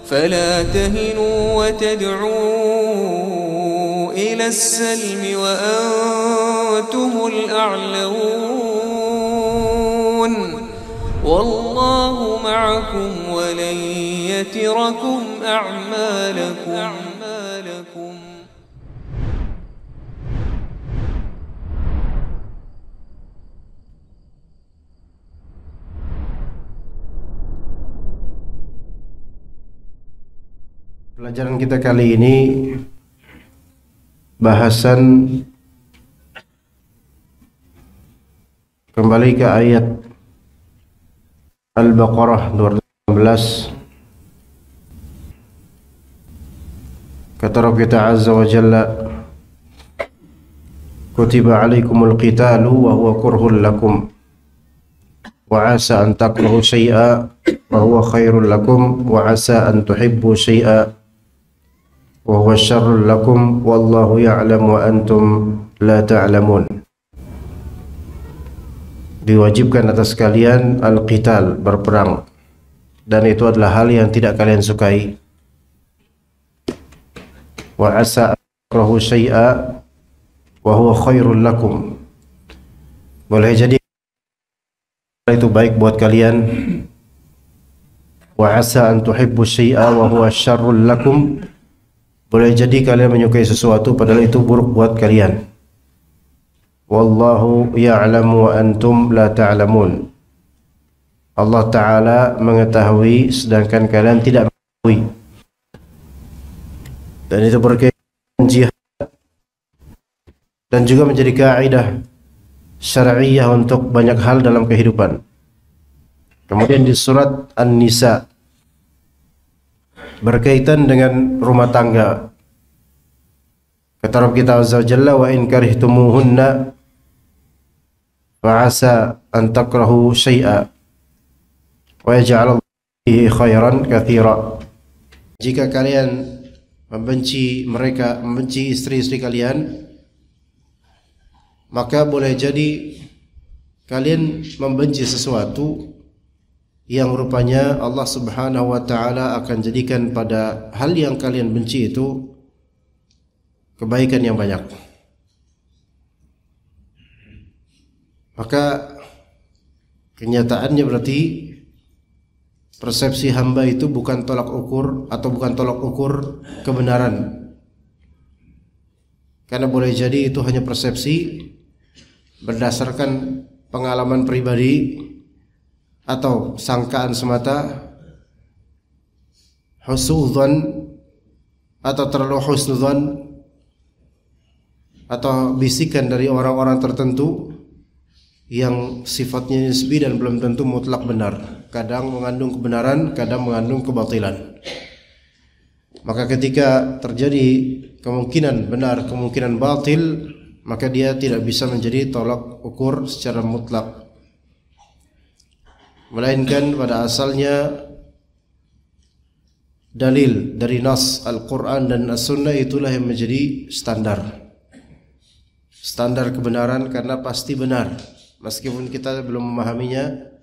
فلا تهنوا وتدعوا إلى السلم وأنتم الأعلون والله معكم ولن يتركم أعمالكم. Pelajaran kita kali ini bahasan kembali ke ayat Al-Baqarah 216. Kata Rabb kita Azza wa Jalla, kutiba alaikumul qitalu wa huwa kurhul lakum wa asa an takrahu syai'a wa huwa khairul lakum wa asa an tuhibbu syai'a wa huwa syarrul lakum wallahu ya'lam wa antum la ta'lamun. Diwajibkan atas kalian al-qital, berperang, dan itu adalah hal yang tidak kalian sukai. Wa asa an takrahu syai'a wa huwa khairul lakum, boleh jadi itu baik buat kalian. Wa asa an tuhibbu syai'a wa huwa syarrul lakum, boleh jadi kalian menyukai sesuatu padahal itu buruk buat kalian. Wallahu ya'lamu wa antum la ta'lamun, Allah Ta'ala mengetahui sedangkan kalian tidak mengetahui. Dan itu berkaitan jihad dan juga menjadi kaidah syar'iyyah untuk banyak hal dalam kehidupan. Kemudian di surat An-Nisa berkaitan dengan rumah tangga. Kata Rabb kita Azza wa Jalla, wa in karihtumuhunna fa asa an takrahu syai'a wa yaj'al Allahu khairan katsira. Jika kalian membenci mereka, membenci istri-istri kalian, maka boleh jadi kalian membenci sesuatu yang rupanya Allah Subhanahu wa Ta'ala akan jadikan pada hal yang kalian benci itu kebaikan yang banyak. Maka kenyataannya berarti persepsi hamba itu bukan tolak ukur atau bukan tolak ukur kebenaran. Karena boleh jadi itu hanya persepsi berdasarkan pengalaman pribadi atau sangkaan semata, husnudzon atau terlalu husnudzon, atau bisikan dari orang-orang tertentu yang sifatnya nisbi dan belum tentu mutlak benar. Kadang mengandung kebenaran, kadang mengandung kebatilan. Maka ketika terjadi kemungkinan benar, kemungkinan batil, maka dia tidak bisa menjadi tolak ukur secara mutlak, melainkan pada asalnya dalil dari nas Al-Quran dan As-Sunnah itulah yang menjadi standar kebenaran, karena pasti benar meskipun kita belum memahaminya.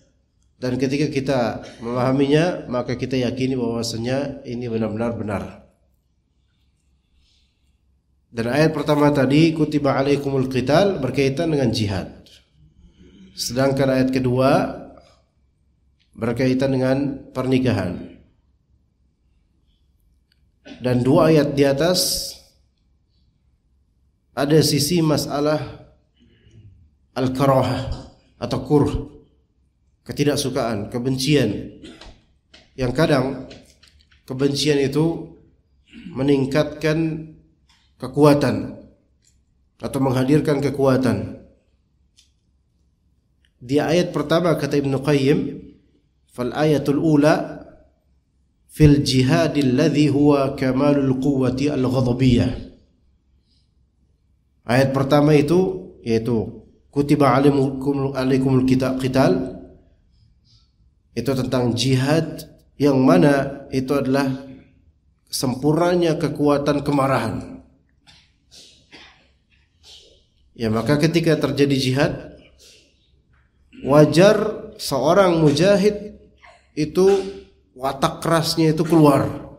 Dan ketika kita memahaminya, maka kita yakini bahwasanya ini benar-benar benar. Dan ayat pertama tadi, kutiba alaikumul qital, berkaitan dengan jihad. Sedangkan ayat kedua berkaitan dengan pernikahan. Dan dua ayat di atas ada sisi masalah al-karahah atau kurh, ketidaksukaan, kebencian, yang kadang kebencian itu meningkatkan kekuatan atau menghadirkan kekuatan. Di ayat pertama kata Ibnu Qayyim, fal ayatul ula fil jihadil ladzi huwa kamalul quwwati al-ghadabiyah. Ayat pertama itu yaitu kutiba alaikumul qital, itu tentang jihad yang mana itu adalah sempurnanya kekuatan kemarahan. Ya, maka ketika terjadi jihad, wajar seorang mujahid itu watak kerasnya itu keluar.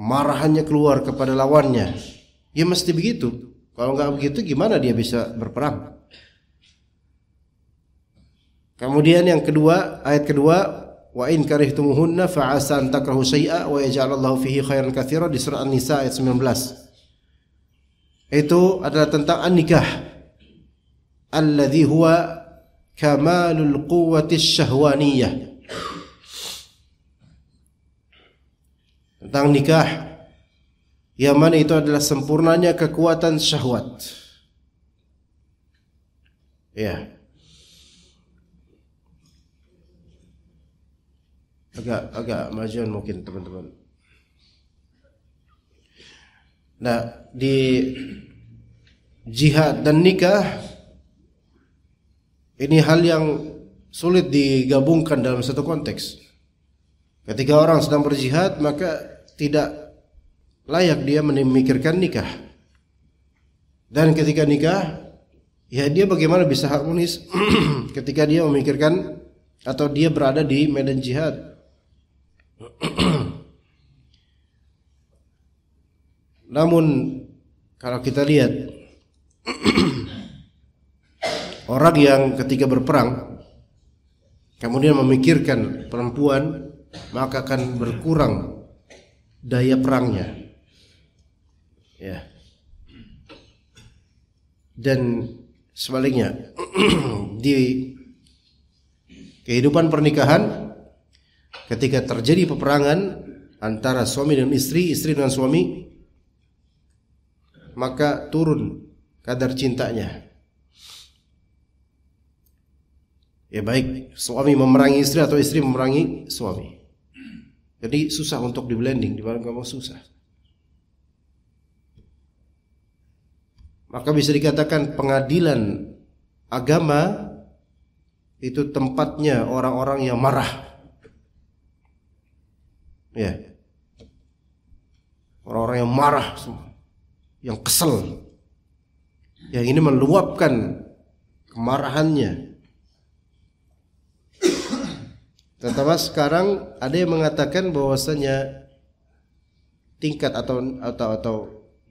kemarahannya keluar kepada lawannya. Ya mesti begitu. Kalau nggak begitu gimana dia bisa berperang? Kemudian yang kedua, ayat kedua, wa in karihtumuhunna fa asa an takrahu syai'a wa yaj'alallahu fihi khairan katsira di surah An-Nisa ayat 19. Itu adalah tentang an-nikah. Alladzi huwa kamalul quwwati syahwaniyah. Tentang nikah yang mana itu adalah sempurnanya kekuatan syahwat. Ya. Agak majuan mungkin teman-teman. Nah, di jihad dan nikah ini hal yang sulit digabungkan dalam satu konteks. Ketika orang sedang berjihad, maka tidak layak dia memikirkan nikah. Dan ketika nikah, ya dia bagaimana bisa harmonis ketika dia memikirkan atau dia berada di medan jihad. Namun kalau kita lihat orang yang ketika berperang kemudian memikirkan perempuan, maka akan berkurang daya perangnya. Ya. Dan sebaliknya di kehidupan pernikahan, ketika terjadi peperangan antara suami dan istri, istri dengan suami, maka turun kadar cintanya. Ya baik suami memerangi istri atau istri memerangi suami. Jadi susah untuk di blending, di mana kamu susah. Maka bisa dikatakan pengadilan agama itu tempatnya orang-orang yang marah. Ya. Orang-orang yang marah, yang kesel, yang ini meluapkan kemarahannya. Terutama sekarang ada yang mengatakan bahwasanya tingkat atau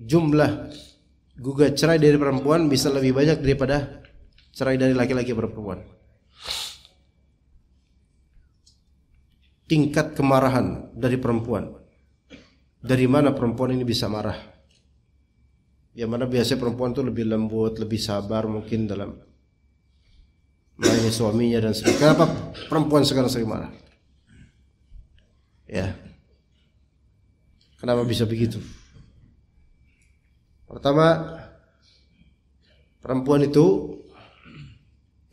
jumlah gugat cerai dari perempuan bisa lebih banyak daripada cerai dari laki-laki perempuan. Tingkat kemarahan dari perempuan. Dari mana perempuan ini bisa marah? Yang mana biasanya perempuan itu lebih lembut, lebih sabar mungkin dalam melayani suaminya dan sebagainya. Kenapa perempuan sekarang sering marah? Ya. Kenapa bisa begitu? Pertama, perempuan itu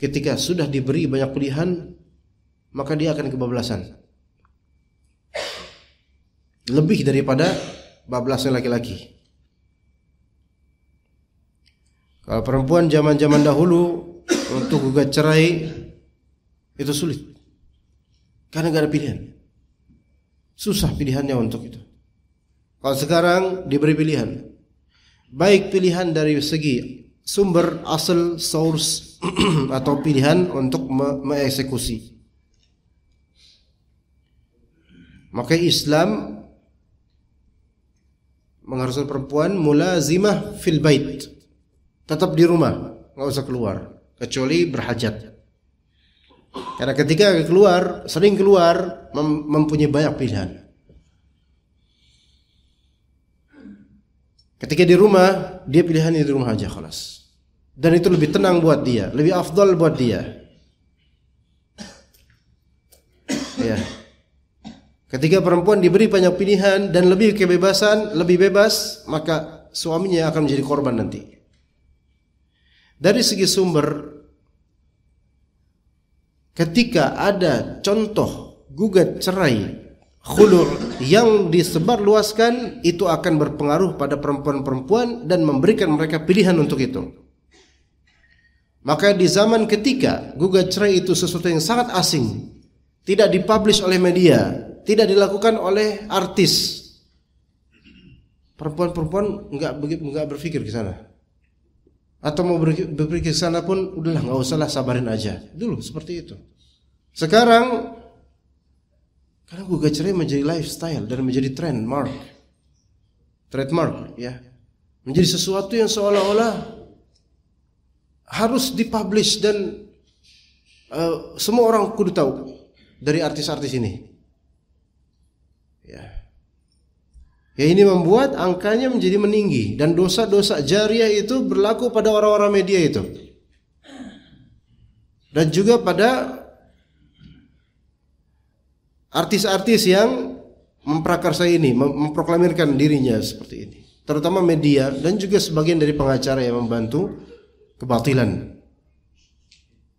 ketika sudah diberi banyak pilihan, maka dia akan kebablasan. Lebih daripada bablasnya laki-laki. Kalau perempuan zaman-zaman dahulu untuk gugat cerai itu sulit, karena gak ada pilihan. Susah pilihannya untuk itu. Kalau sekarang diberi pilihan, baik pilihan dari segi sumber asal source atau pilihan untuk mengeksekusi. Maka Islam mengharuskan perempuan mulazimah fil bait, tetap di rumah, nggak usah keluar kecuali berhajat. Karena ketika keluar, sering keluar mempunyai banyak pilihan. Ketika di rumah, dia pilihannya di rumah aja khalas. Dan itu lebih tenang buat dia, lebih afdal buat dia. Ya. Ketika perempuan diberi banyak pilihan dan lebih kebebasan, lebih bebas, maka suaminya akan menjadi korban nanti. Dari segi sumber, ketika ada contoh gugat cerai, khulu' yang disebarluaskan, itu akan berpengaruh pada perempuan-perempuan dan memberikan mereka pilihan untuk itu. Maka di zaman ketika gugat cerai itu sesuatu yang sangat asing, tidak dipublish oleh media, tidak dilakukan oleh artis, perempuan-perempuan enggak berpikir ke sana. Atau mau berpikir ke sana pun udahlah, enggak usahlah, sabarin aja. Dulu seperti itu. Sekarang karena gugat cerai menjadi lifestyle dan menjadi trend mark. trademark, ya. Menjadi sesuatu yang seolah-olah harus dipublish dan semua orang kudu tahu dari artis-artis ini. Ya. Ya, ini membuat angkanya menjadi meninggi dan dosa-dosa jariah itu berlaku pada orang-orang media itu. Dan juga pada artis-artis yang memprakarsa ini, memproklamirkan dirinya seperti ini. Terutama media dan juga sebagian dari pengacara yang membantu kebatilan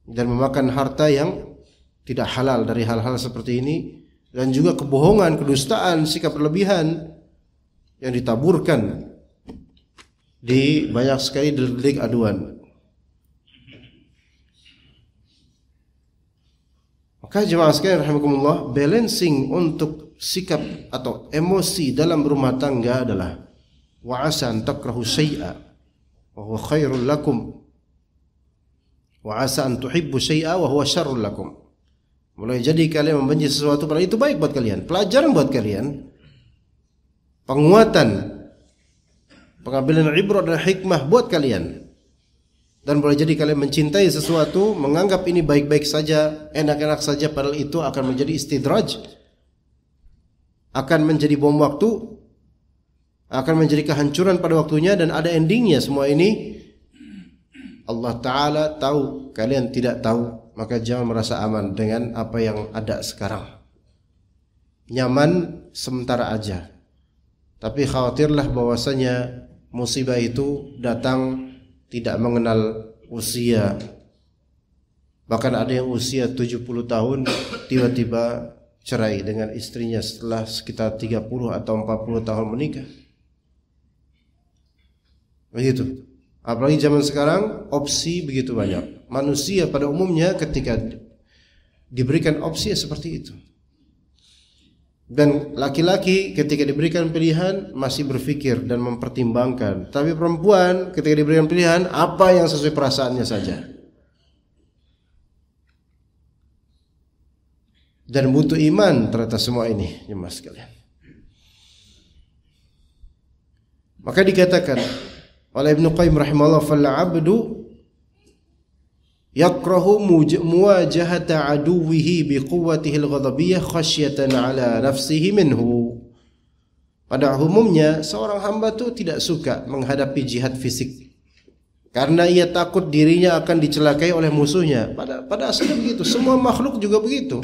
dan memakan harta yang tidak halal dari hal-hal seperti ini, dan juga kebohongan, kedustaan, sikap berlebihan yang ditaburkan di banyak sekali delik aduan. Maka jemaah sekalian rahimakumullah, balancing untuk sikap atau emosi dalam rumah tangga adalah wa asa an takrahu syai'a wa huwa khairul lakum wa asa an tuhibbu syai'a wa huwa syarrul lakum. Mulai jadi kalian membenci sesuatu padahal itu baik buat kalian, pelajaran buat kalian, penguatan, pengambilan ibrah dan hikmah buat kalian. Dan boleh jadi kalian mencintai sesuatu, menganggap ini baik-baik saja, enak-enak saja, padahal itu akan menjadi istidraj, akan menjadi bom waktu, akan menjadi kehancuran pada waktunya, dan ada endingnya. Semua ini Allah Ta'ala tahu, kalian tidak tahu. Maka jangan merasa aman dengan apa yang ada sekarang. Nyaman sementara aja, tapi khawatirlah bahwasanya musibah itu datang tidak mengenal usia. Bahkan ada yang usia 70 tahun tiba-tiba cerai dengan istrinya setelah sekitar 30 atau 40 tahun menikah. Begitu. Apalagi zaman sekarang opsi begitu banyak. Manusia pada umumnya ketika diberikan opsi seperti itu. Dan laki-laki ketika diberikan pilihan masih berpikir dan mempertimbangkan. Tapi perempuan ketika diberikan pilihan apa yang sesuai perasaannya saja. Dan butuh iman ternyata semua ini, jemaah sekalian. Maka dikatakan oleh Ibnu Qayyim rahimahullah, fal 'abdu yakrahu muwajahata aduwihi biquwwatihi al-ghadabiyyah khasyatan ala nafsihi minhu. Pada umumnya seorang hamba itu tidak suka menghadapi jihad fisik karena ia takut dirinya akan dicelakai oleh musuhnya. Pada asalnya begitu, semua makhluk juga begitu.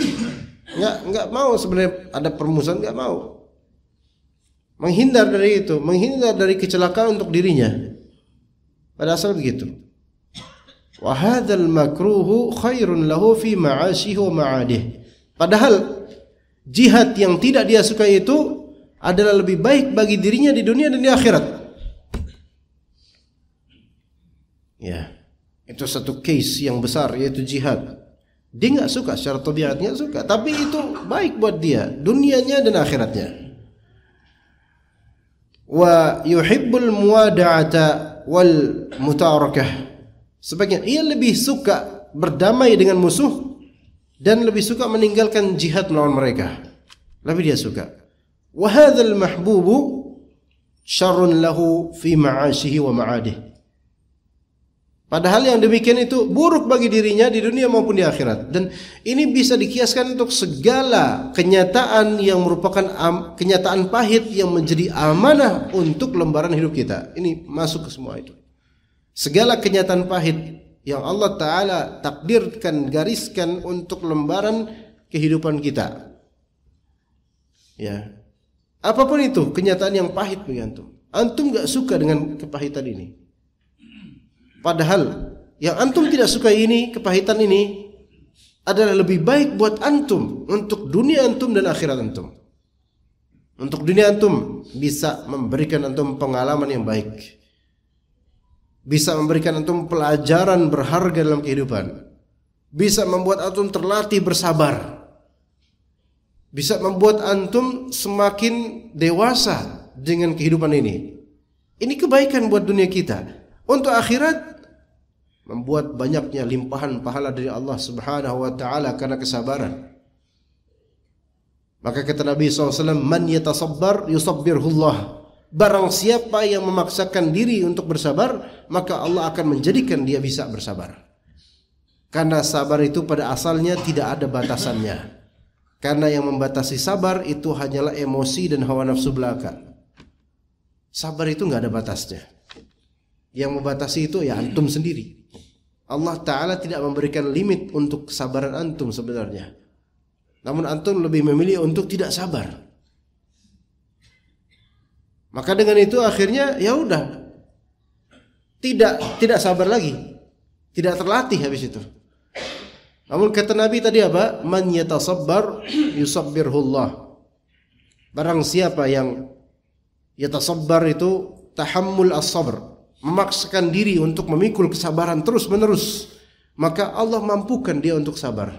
Enggak mau sebenarnya ada permusuhan, enggak mau. Menghindar dari itu, menghindar dari kecelakaan untuk dirinya. Pada asal begitu. Wa hadzal makruhu khairun lahu fi ma'ashihi wa ma'adih. Padahal jihad yang tidak dia suka itu adalah lebih baik bagi dirinya di dunia dan di akhirat. Ya, itu satu case yang besar, yaitu jihad. Dia enggak suka, secara tabiatnya suka, tapi itu baik buat dia dunianya dan akhiratnya. Wa yuhibbul muwada'ata wal mutarakah. Sebagian ia lebih suka berdamai dengan musuh dan lebih suka meninggalkan jihad melawan mereka. Lebih dia suka. Wa hadzal mahbubu syarrun lahu fi ma'ashihi wa ma'adih. Padahal yang demikian itu buruk bagi dirinya di dunia maupun di akhirat. Dan ini bisa dikiaskan untuk segala kenyataan yang merupakan kenyataan pahit yang menjadi amanah untuk lembaran hidup kita. Ini masuk ke semua itu. Segala kenyataan pahit yang Allah Ta'ala takdirkan, gariskan untuk lembaran kehidupan kita. Ya, apapun itu kenyataan yang pahit bagi antum. Antum gak suka dengan kepahitan ini. Padahal yang antum tidak suka ini, kepahitan ini adalah lebih baik buat antum, untuk dunia antum dan akhirat antum. Untuk dunia antum bisa memberikan antum pengalaman yang baik, bisa memberikan antum pelajaran berharga dalam kehidupan, bisa membuat antum terlatih bersabar, bisa membuat antum semakin dewasa dengan kehidupan ini. Ini kebaikan buat dunia kita. Untuk akhirat, membuat banyaknya limpahan pahala dari Allah Subhanahu wa ta'ala karena kesabaran. Maka kata Nabi SAW, man yatasabbar yusabbirhullah. barang siapa yang memaksakan diri untuk bersabar, maka Allah akan menjadikan dia bisa bersabar. Karena sabar itu pada asalnya tidak ada batasannya. Karena yang membatasi sabar itu hanyalah emosi dan hawa nafsu belaka. Sabar itu nggak ada batasnya. Yang membatasi itu ya antum sendiri. Allah Ta'ala tidak memberikan limit untuk kesabaran antum sebenarnya. Namun antum lebih memilih untuk tidak sabar. Maka dengan itu akhirnya ya udah tidak sabar lagi. Tidak terlatih habis itu. Namun kata Nabi tadi apa? Man yatasabbar yusabbirhullah. Barang siapa yang yatasabbar itu tahammul as-sabr, memaksakan diri untuk memikul kesabaran terus menerus, maka Allah mampukan dia untuk sabar.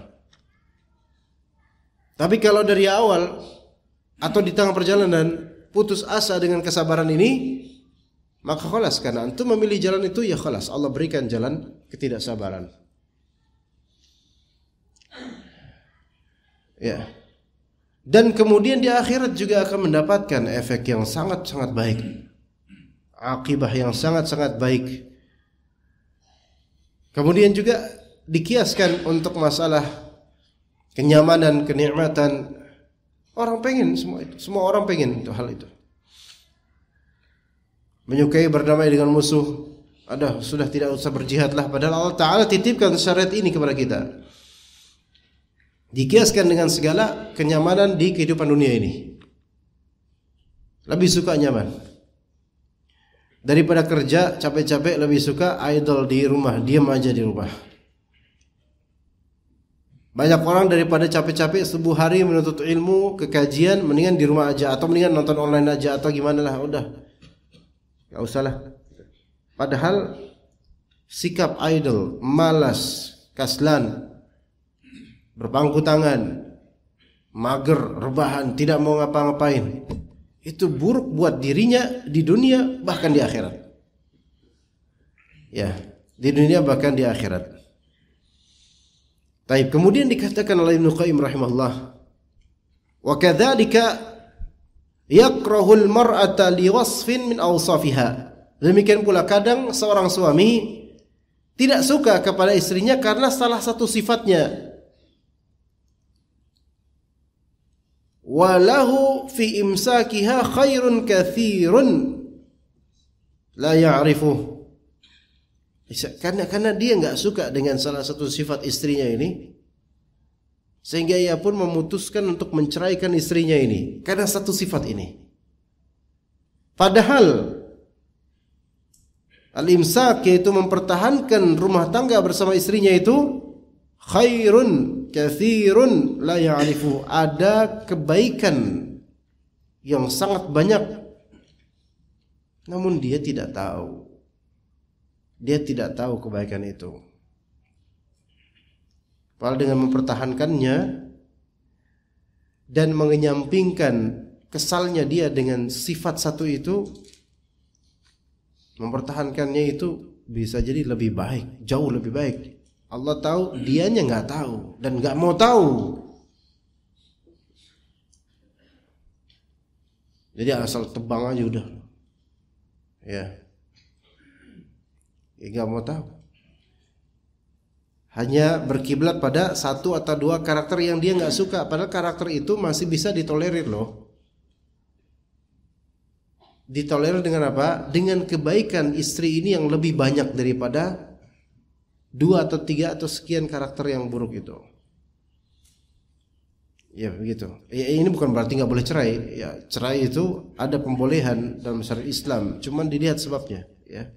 Tapi kalau dari awal atau di tengah perjalanan putus asa dengan kesabaran ini, maka khalas, karena antum memilih jalan itu ya khalas, Allah berikan jalan ketidaksabaran. Ya. Dan kemudian di akhirat juga akan mendapatkan efek yang sangat-sangat baik. Akibah yang sangat-sangat baik. Kemudian juga dikiaskan untuk masalah kenyamanan, kenikmatan. Orang pengen semua itu. Semua orang pengen itu, hal itu. Menyukai berdamai dengan musuh. Sudah tidak usah berjihad lah. Padahal Allah Ta'ala titipkan syariat ini kepada kita. Dikiaskan dengan segala kenyamanan di kehidupan dunia ini. Lebih suka nyaman. Daripada kerja capek-capek, lebih suka idle di rumah, diam aja di rumah. Banyak orang daripada capek-capek 10 hari menuntut ilmu, kekajian, mendingan di rumah aja, atau mendingan nonton online aja, atau gimana lah, udah. Gak usah lah. Padahal sikap idle, malas, kaslan, berpangku tangan, mager, rebahan, tidak mau ngapa-ngapain, itu buruk buat dirinya di dunia bahkan di akhirat. Ya, di dunia bahkan di akhirat. Baik, kemudian dikatakan oleh Ibnu Qayyim rahimahullah, wa kadzalika yakrahul mar'ata li wasfin min awsafiha. Demikian pula kadang seorang suami tidak suka kepada istrinya karena salah satu sifatnya. Walahu fi imsakiha khairun katsirun la ya'rifuh. Karena dia enggak suka dengan salah satu sifat istrinya ini, sehingga ia pun memutuskan untuk menceraikan istrinya ini karena satu sifat ini. Padahal al-imsak, yaitu mempertahankan rumah tangga bersama istrinya itu, khairun katsirun la ya'rifu, ada kebaikan yang sangat banyak, namun dia tidak tahu. Dia tidak tahu kebaikan itu. Padahal dengan mempertahankannya dan mengenyampingkan kesalnya dia dengan sifat satu itu, mempertahankannya itu bisa jadi lebih baik, jauh lebih baik. Allah tahu, dianya nggak tahu dan nggak mau tahu. Jadi asal tebang aja udah, ya nggak mau tahu. Hanya berkiblat pada satu atau dua karakter yang dia nggak suka, padahal karakter itu masih bisa ditolerir loh. Ditolerir dengan apa? Dengan kebaikan istri ini yang lebih banyak daripada 2 atau 3 atau sekian karakter yang buruk itu. Ya begitu. Ya, ini bukan berarti nggak boleh cerai. Ya, cerai itu ada pembolehan dalam syariat Islam, cuman dilihat sebabnya. Ya.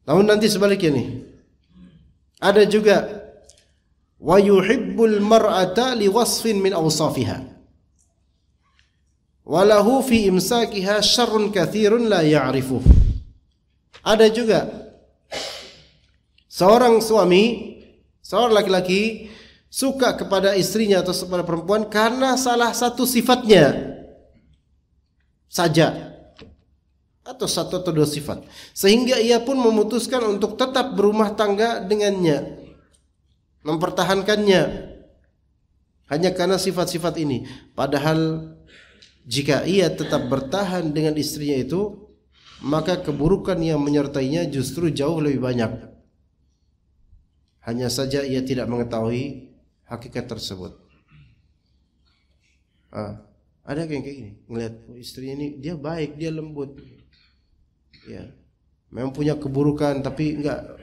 Namun nanti sebaliknya nih, ada juga wa yuhibbul mar'ata li wasfin min awsafiha, walahu fi imsakiha syarrun katsirun la ya'rifuh. Ada juga seorang suami, seorang laki-laki suka kepada istrinya atau kepada perempuan karena salah satu sifatnya saja, atau satu atau dua sifat, sehingga ia pun memutuskan untuk tetap berumah tangga dengannya, mempertahankannya hanya karena sifat-sifat ini. Padahal Jika ia tetap bertahan dengan istrinya itu, maka keburukan yang menyertainya justru jauh lebih banyak. Hanya saja ia tidak mengetahui hakikat tersebut. Ada yang kayak gini, ngelihat istrinya ini dia baik, dia lembut, ya, memang punya keburukan, tapi enggak,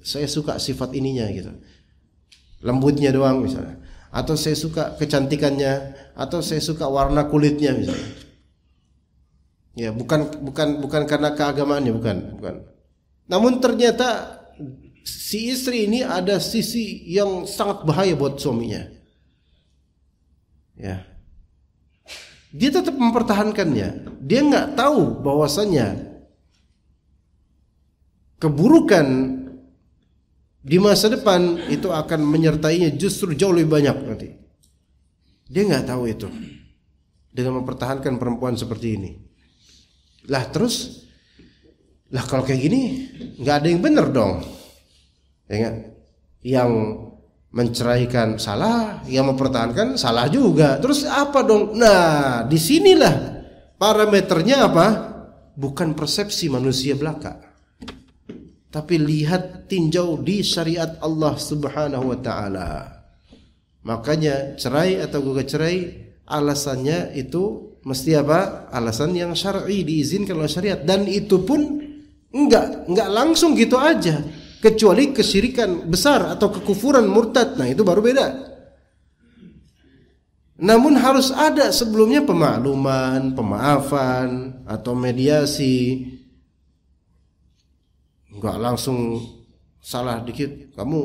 saya suka sifat ininya gitu, lembutnya doang misalnya, atau saya suka kecantikannya, atau saya suka warna kulitnya misalnya. Ya, bukan karena keagamaannya, bukan. Namun ternyata si istri ini ada sisi yang sangat bahaya buat suaminya. Ya. Dia tetap mempertahankannya. Dia nggak tahu bahwasanya keburukan di masa depan itu akan menyertainya justru jauh lebih banyak nanti. Dia nggak tahu itu dengan mempertahankan perempuan seperti ini. Lah kalau kayak gini nggak ada yang benar dong, ya gak? Yang menceraikan salah, yang mempertahankan salah juga. Terus apa dong? Nah, disinilah parameternya apa? Bukan persepsi manusia belaka, tapi lihat, tinjau di syariat Allah Subhanahu wa taala. Makanya cerai atau gugat cerai alasannya itu mesti apa? Alasan yang syar'i, diizinkan oleh syariat, dan itu pun enggak langsung gitu aja, kecuali kesyirikan besar atau kekufuran murtad. Nah, itu baru beda. Namun harus ada sebelumnya pemakluman, pemaafan atau mediasi. Enggak langsung salah dikit, kamu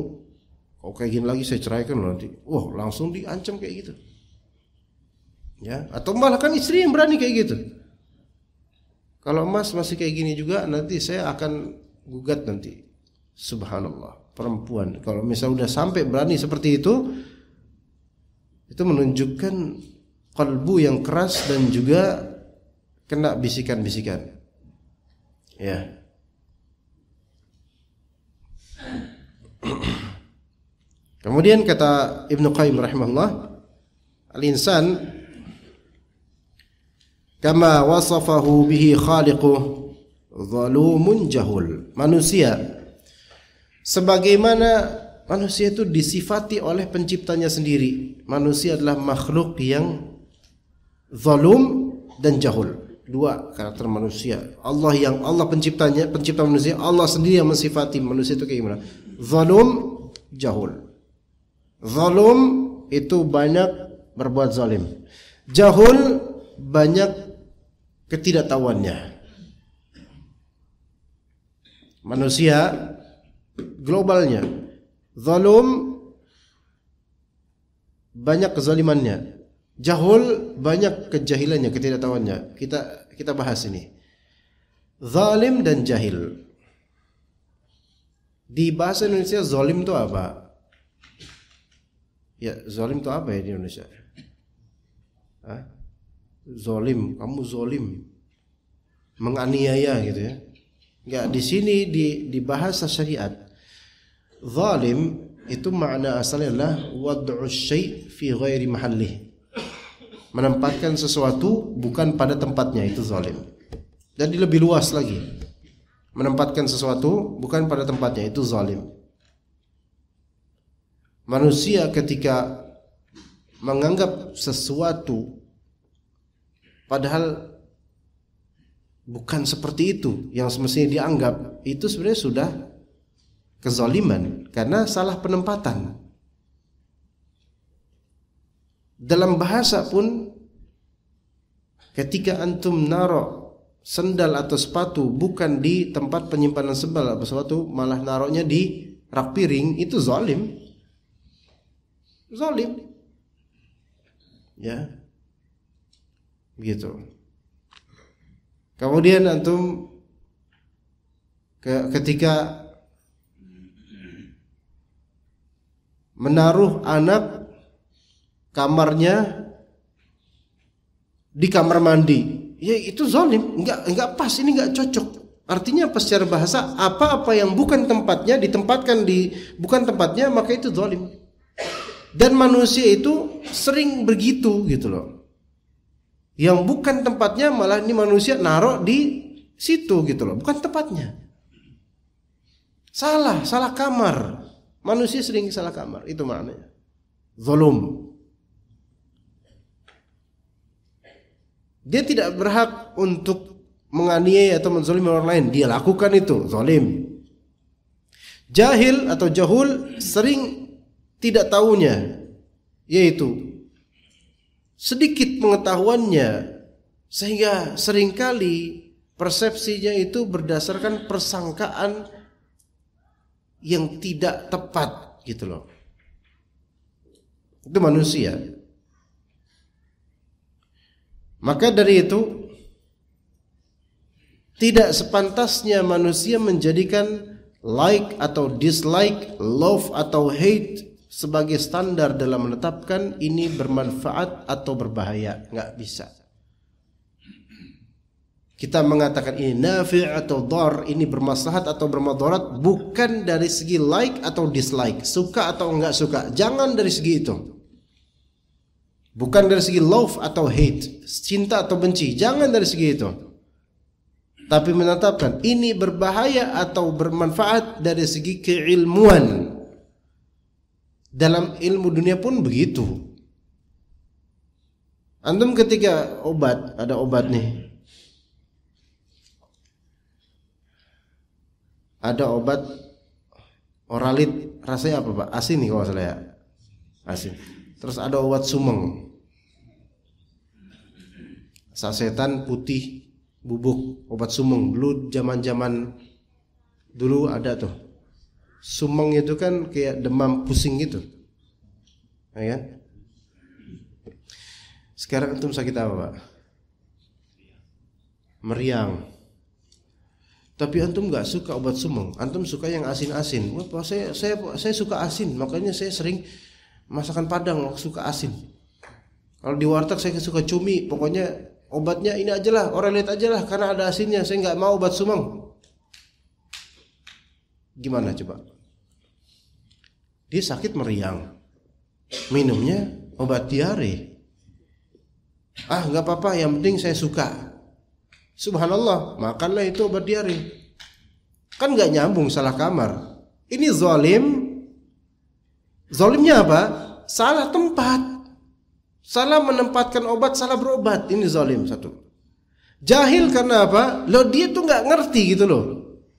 kok kayak gini lagi saya ceraikan loh nanti. Wah, langsung diancam kayak gitu. Ya, atau malah kan istri yang berani kayak gitu. Kalau Mas masih kayak gini juga, nanti saya akan gugat nanti. Subhanallah, perempuan kalau misalnya udah sampai berani seperti itu menunjukkan kalbu yang keras dan juga kena bisikan-bisikan. Ya. Kemudian kata Ibnu Qayyim rahimahullah, al-insan kama wasafahu bihi khaliquh zalumun jahul. Manusia sebagaimana manusia itu disifati oleh penciptanya sendiri. Manusia adalah makhluk yang zalum dan jahul. Dua karakter manusia. Allah penciptanya, pencipta manusia, Allah sendiri yang mensifati manusia itu kayak gimana? Zalum, jahul. Zalum itu banyak berbuat zalim. Jahul banyak ketidaktahuannya. Manusia globalnya zalum, banyak kezalimannya. Jahul, banyak kejahilannya, ketidaktahuannya. Kita bahas ini. Zalim dan jahil. Di bahasa Indonesia zalim itu apa? Ya, zalim itu apa ya di Indonesia? Zalim, kamu zalim, menganiaya gitu ya. Enggak, di sini di bahasa syariat zalim itu makna asalnya adalah wad'u syai' fi ghairi mahallih. Menempatkan sesuatu bukan pada tempatnya, itu zalim. Jadi lebih luas lagi. Menempatkan sesuatu bukan pada tempatnya, itu zalim. Manusia ketika menganggap sesuatu padahal bukan seperti itu yang semestinya dianggap, itu sebenarnya sudah kezaliman karena salah penempatan. Dalam bahasa pun, ketika antum naro sendal atau sepatu bukan di tempat penyimpanan sendal atau sepatu, malah naruhnya di rak piring, itu zalim. Zalim. Ya. Begitu. Kemudian antum ketika menaruh anak kamarnya di kamar mandi, ya itu zalim, enggak pas, ini enggak cocok. Artinya apa secara bahasa? Apa-apa yang bukan tempatnya ditempatkan di bukan tempatnya, maka itu zalim. Dan manusia itu sering begitu gitu loh. Yang bukan tempatnya malah ini manusia naruh di situ gitu loh, bukan tempatnya. Salah kamar. Manusia sering salah kamar, itu maknanya. Zulum. Dia tidak berhak untuk menganiaya atau menzalimi orang lain, dia lakukan itu, zalim. Jahil atau jahul sering tidak tahunya, yaitu sedikit pengetahuannya, sehingga seringkali persepsinya itu berdasarkan persangkaan yang tidak tepat gitu loh. Itu manusia. Maka dari itu tidak sepantasnya manusia menjadikan like atau dislike, love atau hate sebagai standar dalam menetapkan ini bermanfaat atau berbahaya. Nggak bisa. Kita mengatakan ini nafi' atau dar, ini bermaslahat atau bermadarat, bukan dari segi like atau dislike, suka atau enggak suka. Jangan dari segi itu. Bukan dari segi love atau hate, cinta atau benci. Jangan dari segi itu. Tapi menetapkan ini berbahaya atau bermanfaat dari segi keilmuan. Dalam ilmu dunia pun begitu. Antum ketika ada obat nih. Ada obat oralit, rasanya apa Pak? Asin nih kalau salah ya. Asin. Terus ada obat sumeng. Sasetan putih bubuk obat sumeng. Dulu zaman-zaman dulu ada tuh. Sumeng itu kan kayak demam pusing gitu. Ya kan? Sekarang antum sakit apa Pak? Meriang. Tapi antum nggak suka obat sumeng, antum suka yang asin-asin. Wah, saya suka asin, makanya saya sering masakan Padang suka asin. Kalau di warteg saya suka cumi, pokoknya obatnya ini aja lah, oralit aja lah, karena ada asinnya. Saya nggak mau obat sumeng. Gimana coba? Dia sakit meriang, minumnya obat diare. Ah nggak apa-apa, yang penting saya suka. Subhanallah, makanlah itu obat diare. Kan gak nyambung, salah kamar. Ini zalim. Zalimnya apa? Salah tempat. Salah menempatkan obat, salah berobat. Ini zalim satu. Jahil karena apa? Loh dia tuh gak ngerti gitu loh,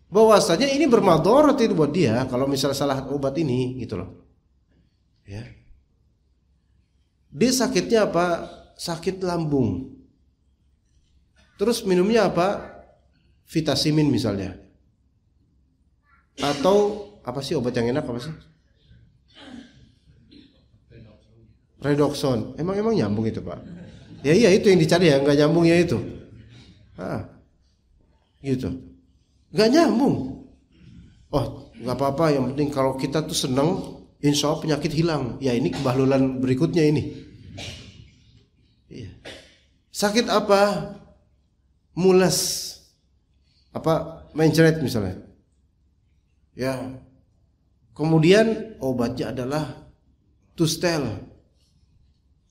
bahwasanya ini bermadarat itu buat dia kalau misalnya salah obat ini gitu loh. Ya. Dia sakitnya apa? Sakit lambung. Terus minumnya apa? Vitasimin misalnya. Atau apa sih obat yang enak apa sih? Redoxon. Emang nyambung itu Pak? Ya iya itu yang dicari ya, nggak nyambung ya itu. Gitu. Nggak nyambung. Oh nggak apa-apa, yang penting kalau kita tuh seneng, insya Allah penyakit hilang. Ya ini kebahlulan berikutnya ini. Iya. Sakit apa? Mules, apa mencret misalnya, ya. Kemudian obatnya adalah Tustel,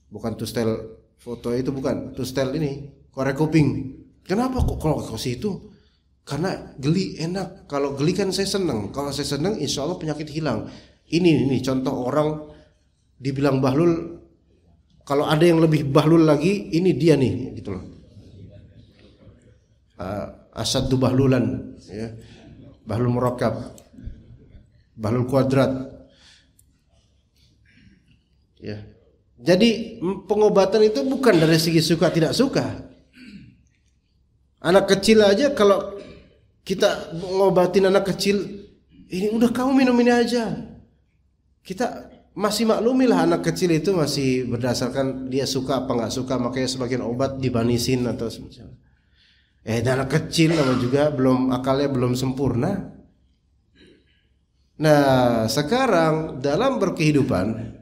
bukan Tustel foto itu, bukan Tustel ini korek kuping. Kenapa kok kalau kasih itu? Karena geli enak. Kalau geli kan saya seneng. Kalau saya seneng, insya Allah penyakit hilang. Ini contoh orang dibilang bahlul. Kalau ada yang lebih bahlul lagi, ini dia nih, gitu loh. Asyaddu bahlulan, ya. Bahlul murakkab, bahlul kuadrat, ya. Jadi pengobatan itu bukan dari segi suka tidak suka. Anak kecil aja kalau kita ngobatin anak kecil, ini udah kamu minum ini aja, kita masih maklumilah anak kecil itu masih berdasarkan dia suka apa nggak suka, makanya sebagian obat dibanisin atau semacamnya. Anak kecil nama juga akalnya belum sempurna. Nah sekarang dalam berkehidupan,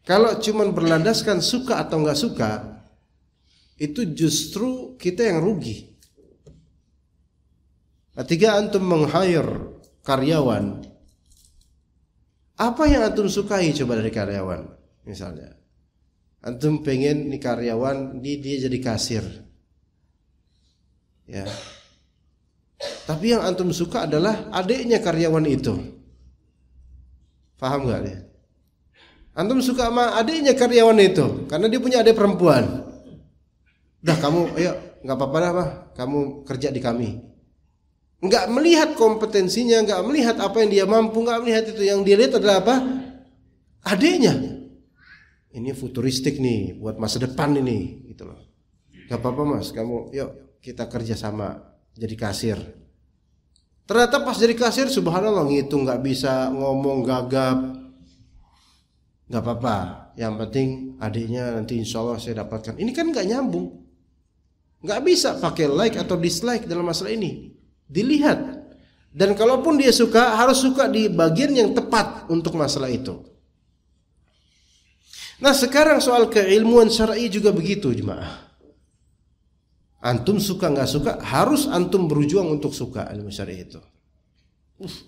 kalau cuman berlandaskan suka atau nggak suka, itu justru kita yang rugi. Ketika antum meng-hire karyawan, apa yang antum sukai coba dari karyawan misalnya? Antum pengen nih karyawan, dia jadi kasir. Ya. Tapi yang antum suka adalah adiknya karyawan itu. Paham gak dia? Antum suka sama adiknya karyawan itu karena dia punya adik perempuan. Udah kamu, ayo, nggak apa-apa dah, Pak. Kamu kerja di kami. Nggak melihat kompetensinya, nggak melihat apa yang dia mampu, nggak melihat itu. Yang dia lihat adalah apa? Adiknya. Ini futuristik nih, buat masa depan ini, gitu loh. Nggak apa-apa mas, kamu, yuk kita kerja sama jadi kasir. Ternyata pas jadi kasir, subhanallah ngitung nggak bisa, ngomong gagap. Nggak apa-apa, yang penting adiknya nanti insya Allah saya dapatkan. Ini kan nggak nyambung. Nggak bisa pakai like atau dislike dalam masalah ini. Dilihat. Dan kalaupun dia suka, harus suka di bagian yang tepat untuk masalah itu. Nah sekarang soal keilmuan syar'i juga begitu jemaah. Antum suka nggak suka, harus antum berjuang untuk suka ilmu syar'i itu.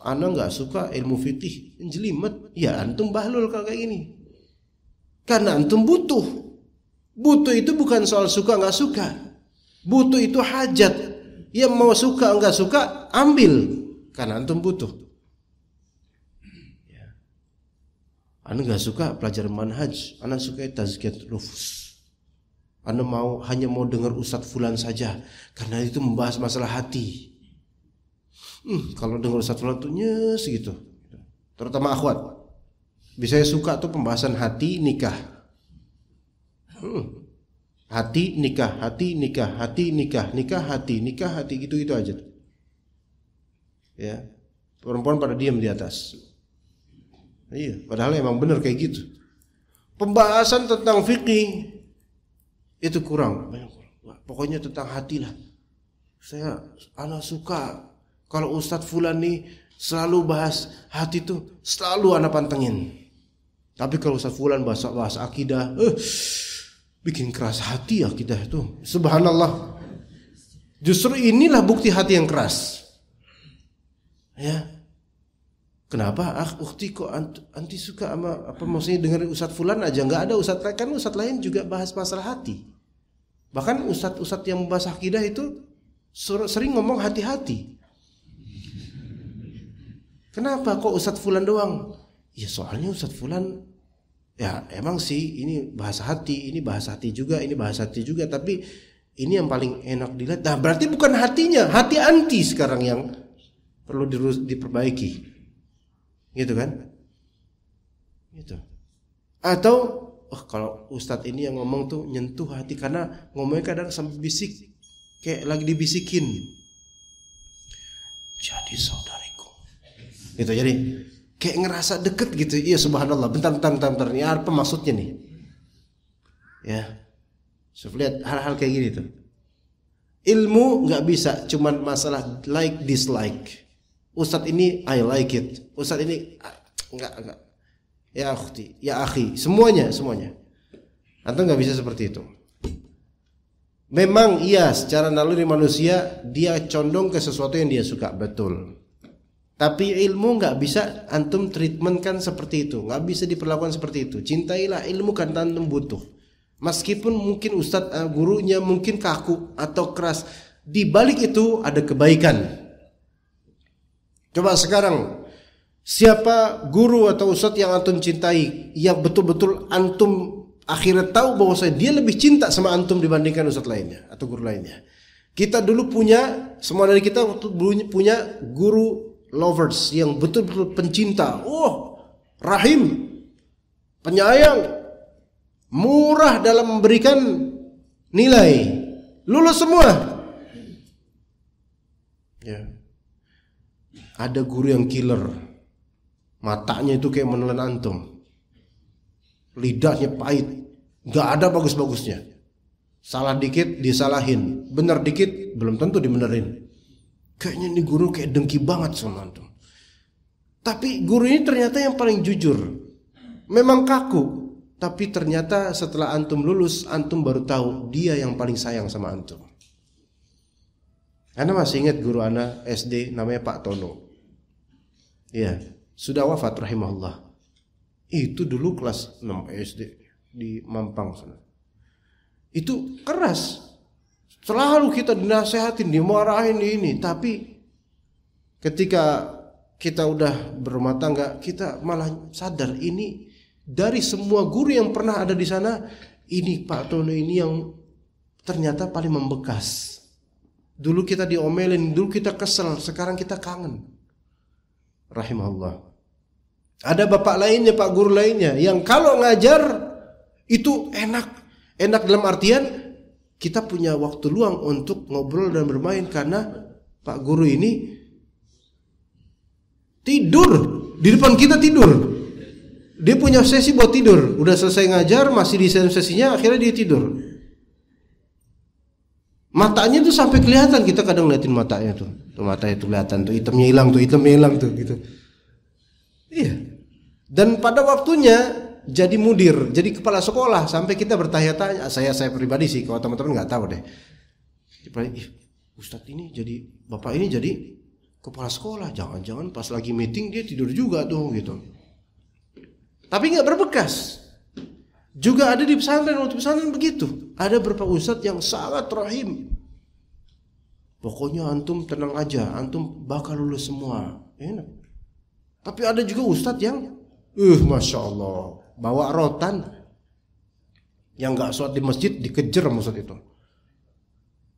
Ana nggak suka ilmu fikih, jelimet. Ya antum bahlul kalau kayak gini. Karena antum butuh. Butuh itu bukan soal suka nggak suka. Butuh itu hajat. Yang mau suka nggak suka, ambil. Karena antum butuh. Ya. Ana nggak suka pelajaran manhaj. Ana suka tazkiyat nufus. Ana hanya mau dengar Ustadz Fulan saja. Karena itu membahas masalah hati. Kalau dengar Ustadz Fulan tuh nyes gitu. Terutama akhwat. Bisa suka tuh pembahasan hati nikah. Hati nikah, hati nikah, hati nikah, nikah hati, nikah hati, gitu-gitu aja. Ya. Perempuan pada diam di atas. Iya, padahal emang benar kayak gitu. Pembahasan tentang fikih itu kurang. Pokoknya tentang hati lah. Ana suka kalau Ustadz Fulan nih selalu bahas hati tuh, selalu ana pantengin. Tapi kalau Ustadz Fulan bahas akidah, bikin keras hati akidah itu. Subhanallah. Justru inilah bukti hati yang keras. Ya. Kenapa? Ukhti kok anti suka sama apa maksudnya dengerin Ustadz Fulan aja, nggak ada Ustadz lain, kan Ustadz lain juga bahas masalah hati. Bahkan Ustadz yang bahas akidah itu sering ngomong hati-hati. Kenapa kok Ustadz Fulan doang? Ya soalnya Ustadz Fulan ya emang sih ini bahasa hati, ini bahasa hati juga, ini bahasa hati juga, tapi ini yang paling enak dilihat. Nah, berarti bukan hatinya, hati anti sekarang yang perlu diperbaiki. Gitu kan? Gitu. Atau kalau Ustadz ini yang ngomong tuh nyentuh hati karena ngomongnya kadang sampai bisik, kayak lagi dibisikin. Jadi saudariku. Gitu, jadi kayak ngerasa deket gitu. Iya subhanallah. Bentar. Ini apa maksudnya nih? Ya. So, lihat hal-hal kayak gini tuh. Ilmu nggak bisa cuman masalah like dislike. Ustadz ini I like it. Ustadz ini enggak. Ya akhti, ya akhi, semuanya. Antum nggak bisa seperti itu. Memang iya secara naluri manusia dia condong ke sesuatu yang dia suka, betul. Tapi ilmu nggak bisa antum treatmentkan seperti itu, nggak bisa diperlakukan seperti itu. Cintailah ilmu karena antum butuh. Meskipun mungkin ustadz gurunya mungkin kaku atau keras, di balik itu ada kebaikan. Coba sekarang siapa guru atau ustadz yang antum cintai, yang betul-betul antum akhirnya tahu bahwa dia lebih cinta sama antum dibandingkan ustadz lainnya atau guru lainnya. Kita dulu punya, semua dari kita punya guru lovers yang betul-betul pencinta. Rahim, penyayang, murah dalam memberikan nilai, lulus semua. Ya. Ada guru yang killer, matanya itu kayak menelan antum, lidahnya pahit, gak ada bagus-bagusnya. Salah dikit disalahin, benar dikit belum tentu dibenerin. Kayaknya ini guru kayak dengki banget sama antum. Tapi guru ini ternyata yang paling jujur. Memang kaku, tapi ternyata setelah antum lulus, antum baru tahu dia yang paling sayang sama antum. Ana masih ingat guru ana SD namanya Pak Tono. Ya, sudah wafat rahimahullah. Itu dulu kelas 6 SD. di Mampang sana. Itu keras. Selalu kita dinasehatin, dimarahin ini, tapi ketika kita udah berumah tangga, kita malah sadar ini dari semua guru yang pernah ada di sana, ini Pak Tono ini yang ternyata paling membekas. Dulu kita diomelin, dulu kita kesel, sekarang kita kangen. Rahimahullah. Ada bapak lainnya, pak guru lainnya yang kalau ngajar itu enak. Enak dalam artian kita punya waktu luang untuk ngobrol dan bermain karena pak guru ini tidur di depan kita, tidur. Dia punya sesi buat tidur. Udah selesai ngajar, masih di sesinya, akhirnya dia tidur. Matanya tuh sampai kelihatan, kita kadang liatin matanya tuh. Tuh matanya tuh kelihatan tuh, hitamnya hilang tuh gitu. Iya. Dan pada waktunya jadi mudir, jadi kepala sekolah, sampai kita bertanya-tanya, saya pribadi sih, kalau teman-teman nggak tahu deh. Ustadz ini jadi, bapak ini jadi kepala sekolah, jangan-jangan pas lagi meeting dia tidur juga tuh gitu. Tapi nggak berbekas. Juga ada di pesantren, waktu pesantren begitu. Ada beberapa ustadz yang sangat rahim. Pokoknya antum tenang aja, antum bakal lulus semua. Enak. Tapi ada juga ustadz yang, masya Allah, bawa rotan. Yang nggak sholat di masjid dikejar ustadz itu.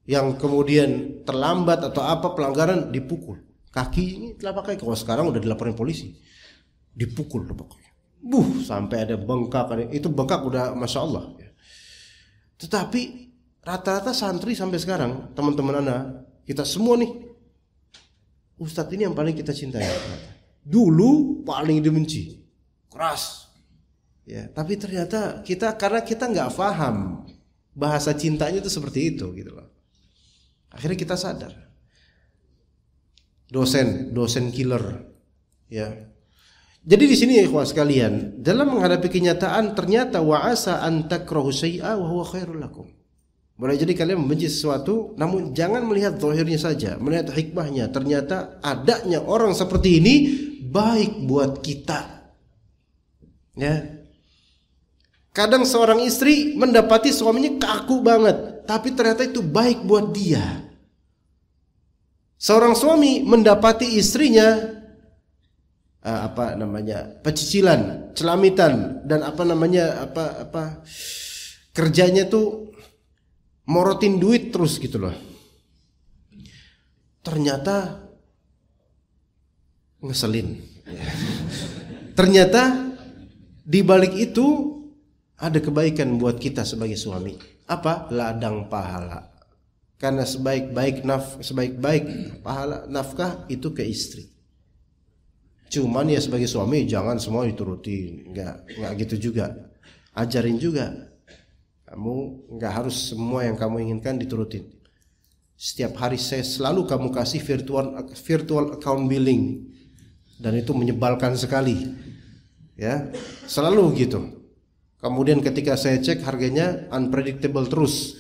Yang kemudian terlambat atau apa pelanggaran dipukul. Kaki ini telapak kaki. Kalau sekarang udah dilaporin polisi, dipukul telapak kaki. Sampai ada bengkak, itu bengkak udah masya Allah. Tetapi rata-rata santri sampai sekarang, teman-teman anak kita semua nih, ustadz ini yang paling kita cintai. Dulu paling dibenci, keras. Ya, tapi ternyata karena kita nggak paham bahasa cintanya itu seperti itu, gitu loh. Akhirnya kita sadar, dosen killer, ya. Jadi di sini ikhwah sekalian, dalam menghadapi kenyataan ternyata wa'asa an takrahu syai'a wa huwa khairul lakum. Boleh jadi kalian membenci sesuatu, namun jangan melihat zahirnya saja, melihat hikmahnya. Ternyata adanya orang seperti ini baik buat kita. Ya. Kadang seorang istri mendapati suaminya kaku banget, tapi ternyata itu baik buat dia. Seorang suami mendapati istrinya pecicilan, celamitan, dan kerjanya tuh morotin duit terus gitu loh. Ternyata ngeselin. Ternyata di balik itu ada kebaikan buat kita sebagai suami. Apa? Ladang pahala. Karena sebaik-baik pahala nafkah itu ke istri. Cuman ya sebagai suami jangan semua diturutin, nggak gitu juga. Ajarin juga, kamu nggak harus semua yang kamu inginkan diturutin. Setiap hari saya selalu kamu kasih virtual account billing, dan itu menyebalkan sekali, ya selalu gitu. Kemudian ketika saya cek harganya unpredictable terus,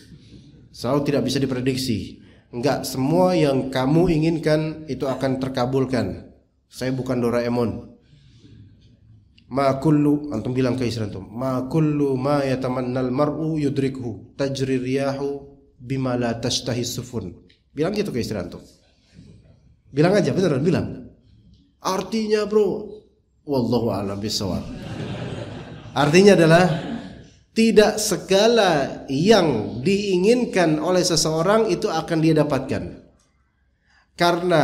selalu tidak bisa diprediksi. Enggak semua yang kamu inginkan itu akan terkabulkan. Saya bukan Doraemon. Ma kullu, antum bilang ke istri antum, ma kullu ma yatamannal mar'u yudrikhu, tajri riyahu bima la tashtahi sufun. Bilang gitu ke istri antum. Bilang aja, beneran bilang. Artinya bro, wallahu a'lam bishawab. Artinya adalah tidak segala yang diinginkan oleh seseorang itu akan dia dapatkan. Karena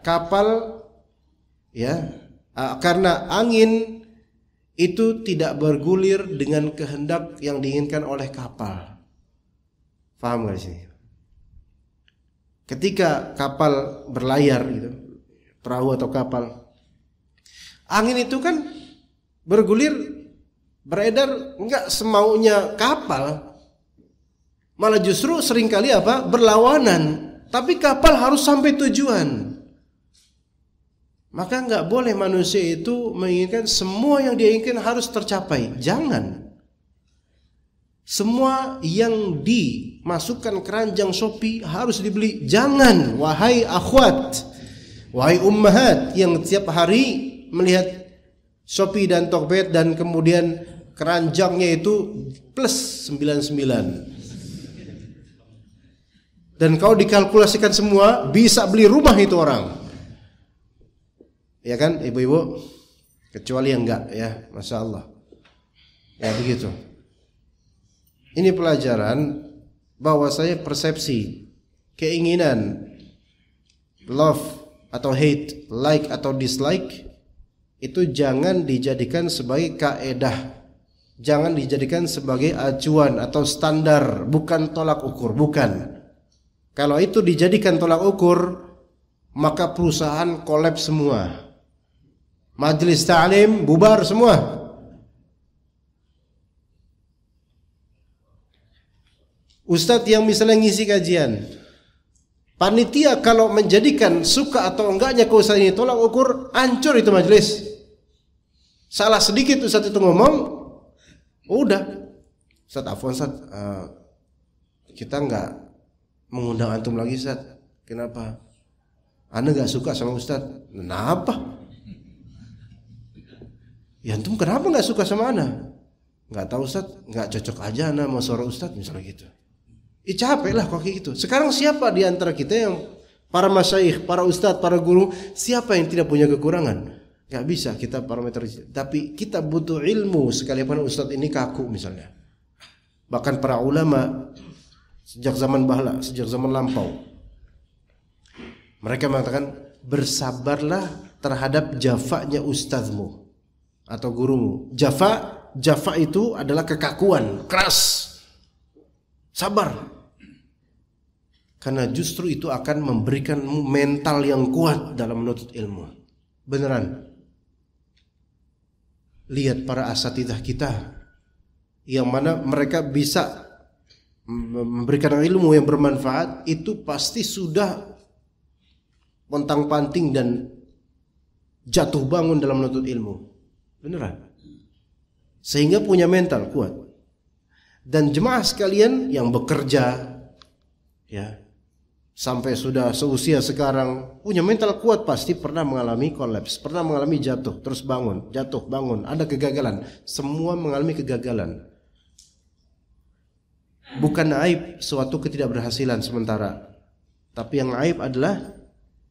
kapal, karena angin itu tidak bergulir dengan kehendak yang diinginkan oleh kapal. Paham gak sih? Ketika kapal berlayar gitu, perahu atau kapal, angin itu kan bergulir, beredar enggak semaunya kapal. Malah justru seringkali berlawanan. Tapi kapal harus sampai tujuan. Maka enggak boleh manusia itu menginginkan semua yang dia inginkan harus tercapai. Jangan. Semua yang dimasukkan keranjang Shopee harus dibeli. Jangan. Wahai akhwat, wahai ummahat yang setiap hari melihat Shopee dan Tokped dan kemudian keranjangnya itu plus 99. Dan kalau dikalkulasikan semua bisa beli rumah itu orang. Ya kan ibu-ibu? Kecuali yang enggak ya, Masya Allah. Ya begitu. Ini pelajaran bahwa saya persepsi, keinginan, love atau hate, like atau dislike itu jangan dijadikan sebagai kaedah, jangan dijadikan sebagai acuan atau standar, bukan tolak ukur, bukan. Kalau itu dijadikan tolak ukur, maka perusahaan kolaps semua, majelis ta'lim bubar semua. Ustadz yang misalnya ngisi kajian, panitia kalau menjadikan suka atau enggaknya ke ustadz ini tolak ukur, hancur itu majelis. Salah sedikit ustadz itu ngomong, udah, Ustadz afwan Ustadz, kita enggak mengundang antum lagi Ustadz. Kenapa? Anda enggak suka sama Ustadz? Kenapa? Ya antum kenapa enggak suka sama Anda? Enggak tahu Ustadz, enggak cocok aja Anda sama suara Ustadz misalnya gitu. Capek lah kok kayak gitu. Sekarang siapa di antara kita yang para masyayikh, para ustadz, para guru, siapa yang tidak punya kekurangan? Gak bisa kita parameter. Tapi kita butuh ilmu, sekalipun ustadz ini kaku misalnya. Bahkan para ulama sejak zaman bahla, sejak zaman lampau, mereka mengatakan bersabarlah terhadap jafanya ustadzmu atau gurumu. Jafa itu adalah kekakuan, keras. Sabar. Karena justru itu akan memberikan mental yang kuat dalam menuntut ilmu. Beneran. Lihat para asatidzah kita yang mana mereka bisa memberikan ilmu yang bermanfaat, itu pasti sudah pontang-panting dan jatuh bangun dalam menuntut ilmu. Beneran. Sehingga punya mental kuat. Dan jemaah sekalian yang bekerja ya sampai sudah seusia sekarang punya mental kuat, pasti pernah mengalami kolaps, pernah mengalami jatuh, terus bangun, jatuh, bangun, ada kegagalan. Semua mengalami kegagalan. Bukan aib suatu ketidakberhasilan sementara, tapi yang aib adalah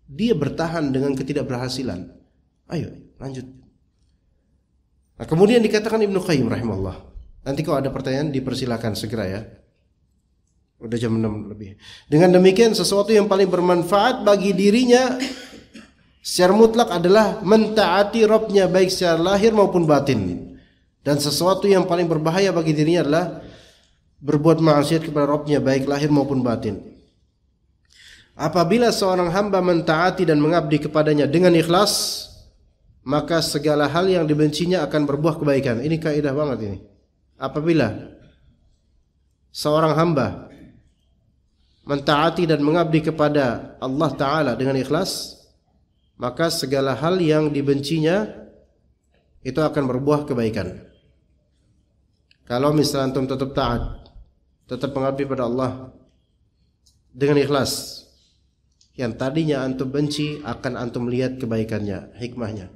dia bertahan dengan ketidakberhasilan. Ayo lanjut. Nah, kemudian dikatakan Ibnu Qayyim rahimahullah. Nanti kalau ada pertanyaan dipersilakan segera ya. Udah jam 6 lebih. Dengan demikian sesuatu yang paling bermanfaat bagi dirinya secara mutlak adalah mentaati Rabbnya baik secara lahir maupun batin. Dan sesuatu yang paling berbahaya bagi dirinya adalah berbuat maksiat kepada Rabbnya baik lahir maupun batin. Apabila seorang hamba mentaati dan mengabdi kepadanya dengan ikhlas, maka segala hal yang dibencinya akan berbuah kebaikan. Ini kaidah banget ini. Apabila seorang hamba mentaati dan mengabdi kepada Allah Ta'ala dengan ikhlas, maka segala hal yang dibencinya itu akan berbuah kebaikan. Kalau misalnya antum tetap taat, tetap mengabdi pada Allah dengan ikhlas, yang tadinya antum benci akan antum lihat kebaikannya, hikmahnya.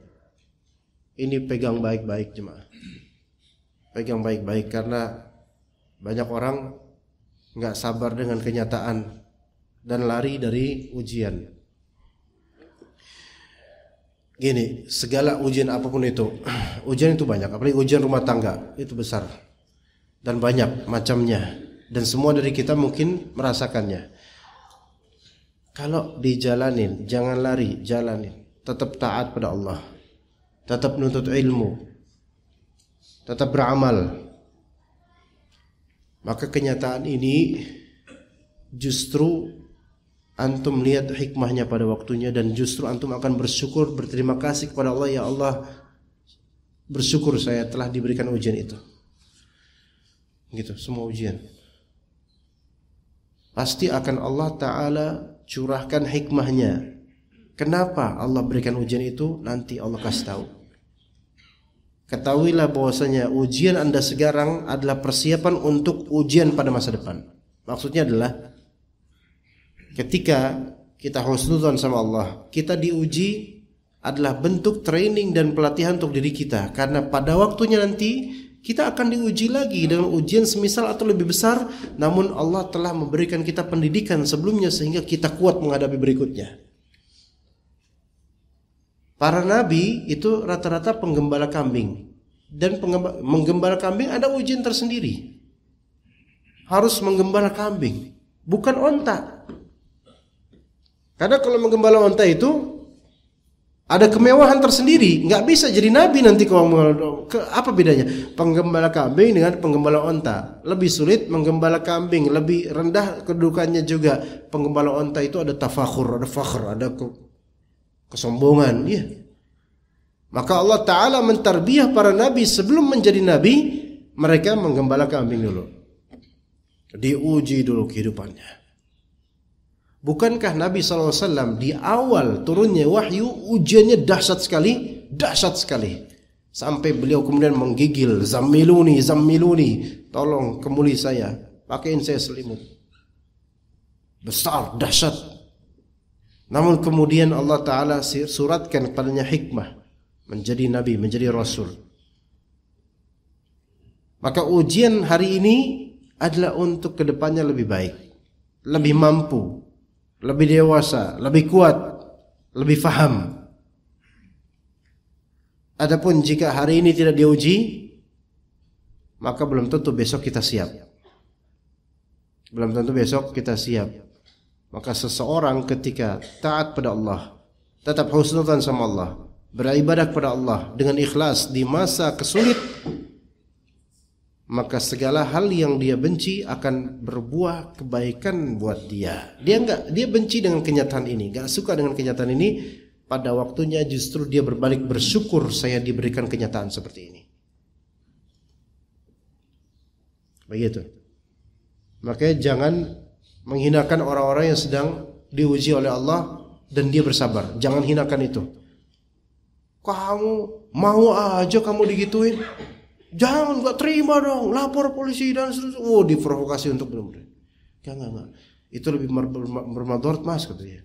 Ini pegang baik-baik jemaah. Pegang baik-baik, karena banyak orang nggak sabar dengan kenyataan dan lari dari ujian. Gini, segala ujian apapun itu, ujian itu banyak, apalagi ujian rumah tangga itu besar dan banyak macamnya, dan semua dari kita mungkin merasakannya. Kalau dijalanin, jangan lari, jalanin, tetap taat pada Allah, tetap menuntut ilmu, tetap beramal. Maka kenyataan ini justru antum lihat hikmahnya pada waktunya, dan justru antum akan bersyukur, berterima kasih kepada Allah. Ya Allah, bersyukur saya telah diberikan ujian itu. Gitu, semua ujian pasti akan Allah Ta'ala curahkan hikmahnya. Kenapa Allah berikan ujian itu? Nanti Allah kasih tahu. Ketahuilah bahwasanya ujian Anda sekarang adalah persiapan untuk ujian pada masa depan. Maksudnya adalah ketika kita husnudzon sama Allah, kita diuji adalah bentuk training dan pelatihan untuk diri kita. Karena pada waktunya nanti kita akan diuji lagi dengan ujian semisal atau lebih besar, namun Allah telah memberikan kita pendidikan sebelumnya sehingga kita kuat menghadapi berikutnya. Para nabi itu rata-rata penggembala kambing, dan menggembala kambing ada ujian tersendiri. Harus menggembala kambing, bukan onta. Karena kalau menggembala onta itu ada kemewahan tersendiri, nggak bisa jadi nabi nanti kalau apa bedanya penggembala kambing dengan penggembala onta? Lebih sulit menggembala kambing, lebih rendah kedudukannya juga. Penggembala onta itu ada tafakhur, ada fakhr, ada kesombongan. Iya. Maka Allah Ta'ala mentarbiyah para nabi sebelum menjadi nabi, mereka menggembala kambing dulu. Diuji dulu kehidupannya. Bukankah Nabi SAW di awal turunnya wahyu ujiannya dahsyat sekali. Sampai beliau kemudian menggigil, zammiluni, tolong kemuli saya, pakaiin saya selimut. Besar, dahsyat. Namun kemudian Allah Ta'ala suratkan kepadanya hikmah, menjadi Nabi, menjadi Rasul. Maka ujian hari ini adalah untuk kedepannya lebih baik, lebih mampu, lebih dewasa, lebih kuat, lebih faham. Adapun jika hari ini tidak diuji, maka belum tentu besok kita siap. Maka seseorang ketika taat pada Allah, tetap husnudzan sama Allah, beribadah kepada Allah dengan ikhlas di masa kesulit, maka segala hal yang dia benci akan berbuah kebaikan buat dia. Dia benci dengan kenyataan ini, enggak suka dengan kenyataan ini. Pada waktunya justru dia berbalik bersyukur saya diberikan kenyataan seperti ini. Begitu. Makanya jangan menghinakan orang-orang yang sedang diuji oleh Allah dan dia bersabar. Jangan hinakan itu. Kamu mau aja kamu digituin. Jangan, gak terima dong, lapor polisi dan seterusnya. Oh, diprovokasi untuk benar-benar. Enggak. Itu lebih bermadarat mas, katanya.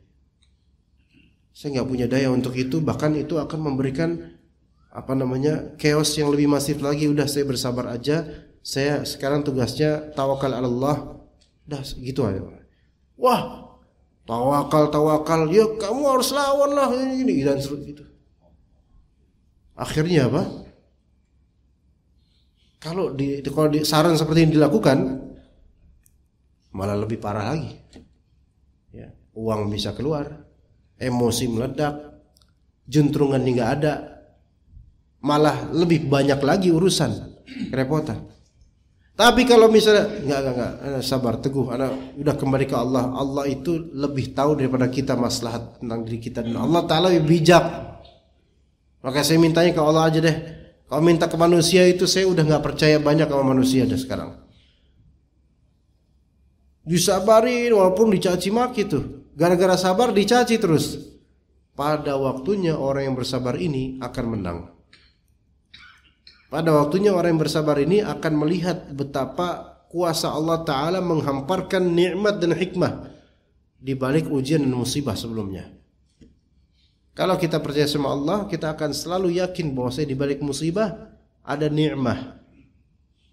Saya gak punya daya untuk itu, bahkan itu akan memberikan chaos yang lebih masif lagi. Udah saya bersabar aja. Saya sekarang tugasnya tawakal ala Allah. Udah gitu aja. Wah, tawakal. Ya kamu harus lawan lah ini dan seterusnya gitu. Akhirnya apa? Kalau saran seperti ini dilakukan, malah lebih parah lagi. Ya, uang bisa keluar, emosi meledak, juntrungan nggak ada, malah lebih banyak lagi urusan, kerepotan. Tapi kalau misalnya nggak, sabar, teguh, anak udah kembali ke Allah. Allah itu lebih tahu daripada kita maslahat tentang diri kita, dan Allah Ta'ala lebih bijak. Maka saya mintanya ke Allah aja deh. Kalau minta ke manusia itu saya udah nggak percaya banyak sama manusia dah sekarang. Disabarin walaupun dicaci maki tuh. Gara-gara sabar dicaci terus. Pada waktunya orang yang bersabar ini akan menang. Pada waktunya orang yang bersabar ini akan melihat betapa kuasa Allah Ta'ala menghamparkan nikmat dan hikmah di balik ujian dan musibah sebelumnya. Kalau kita percaya sama Allah, kita akan selalu yakin bahwa di balik musibah ada nikmah.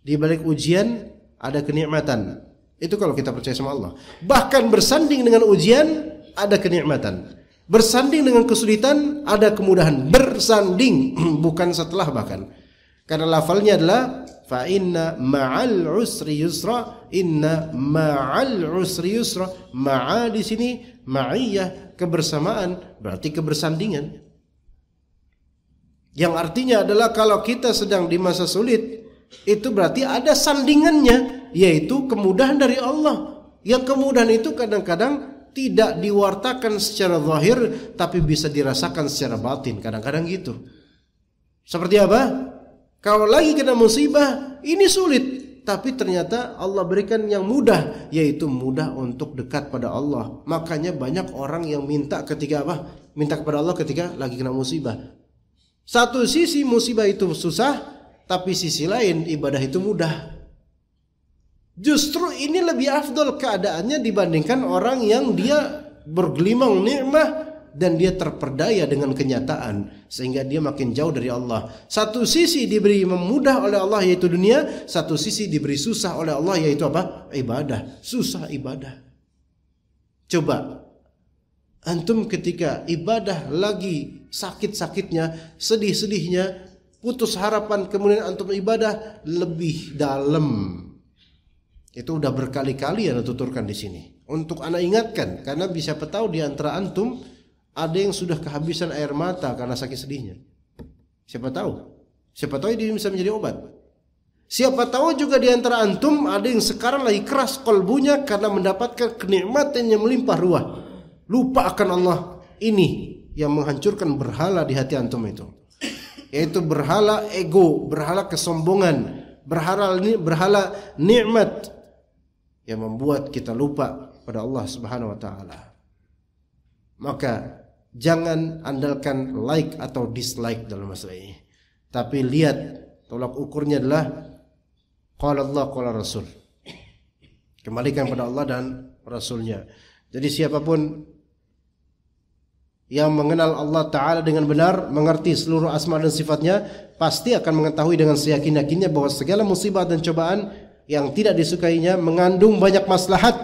Di balik ujian ada kenikmatan. Itu kalau kita percaya sama Allah. Bahkan bersanding dengan ujian ada kenikmatan. Bersanding dengan kesulitan ada kemudahan. Bersanding, bukan setelah bahkan. Karena lafalnya adalah fa inna ma'al usri yusra, inna ma'al usri yusra. Ma'a di sini ma'iyah, kebersamaan, berarti kebersandingan. Yang artinya adalah kalau kita sedang di masa sulit, itu berarti ada sandingannya, yaitu kemudahan dari Allah. Yang kemudahan itu kadang-kadang tidak diwartakan secara zahir, tapi bisa dirasakan secara batin. Kadang-kadang gitu. Seperti apa? Kalau lagi kena musibah, ini sulit, tapi ternyata Allah berikan yang mudah, yaitu mudah untuk dekat pada Allah. Makanya banyak orang yang minta ketika apa? Minta kepada Allah ketika lagi kena musibah. Satu sisi musibah itu susah, tapi sisi lain ibadah itu mudah. Justru ini lebih afdol keadaannya dibandingkan orang yang dia bergelimang nikmah dan dia terperdaya dengan kenyataan sehingga dia makin jauh dari Allah. Satu sisi diberi memudah oleh Allah yaitu dunia, satu sisi diberi susah oleh Allah yaitu apa? Ibadah. Susah ibadah. Coba antum ketika ibadah lagi sakit-sakitnya, sedih-sedihnya, putus harapan, kemudian antum ibadah lebih dalam. Itu udah berkali-kali Anda tuturkan di sini. Untuk Anda ingatkan, karena bisa tahu di antara antum ada yang sudah kehabisan air mata karena sakit sedihnya. Siapa tahu? Siapa tahu dia bisa menjadi obat. Siapa tahu juga di antara antum ada yang sekarang lagi keras kolbunya karena mendapatkan kenikmatan yang melimpah ruah. Lupa akan Allah. Ini yang menghancurkan berhala di hati antum itu. Yaitu berhala ego, berhala kesombongan, berhala nikmat yang membuat kita lupa pada Allah Subhanahu wa taala. Maka jangan andalkan like atau dislike dalam masalah ini. Tapi lihat tolak ukurnya adalah qala Allah qala Rasul. Kembalikan pada Allah dan Rasulnya. Jadi siapapun yang mengenal Allah Ta'ala dengan benar, mengerti seluruh asma dan sifatnya, pasti akan mengetahui dengan seyakin-yakinnya bahwa segala musibah dan cobaan yang tidak disukainya mengandung banyak maslahat.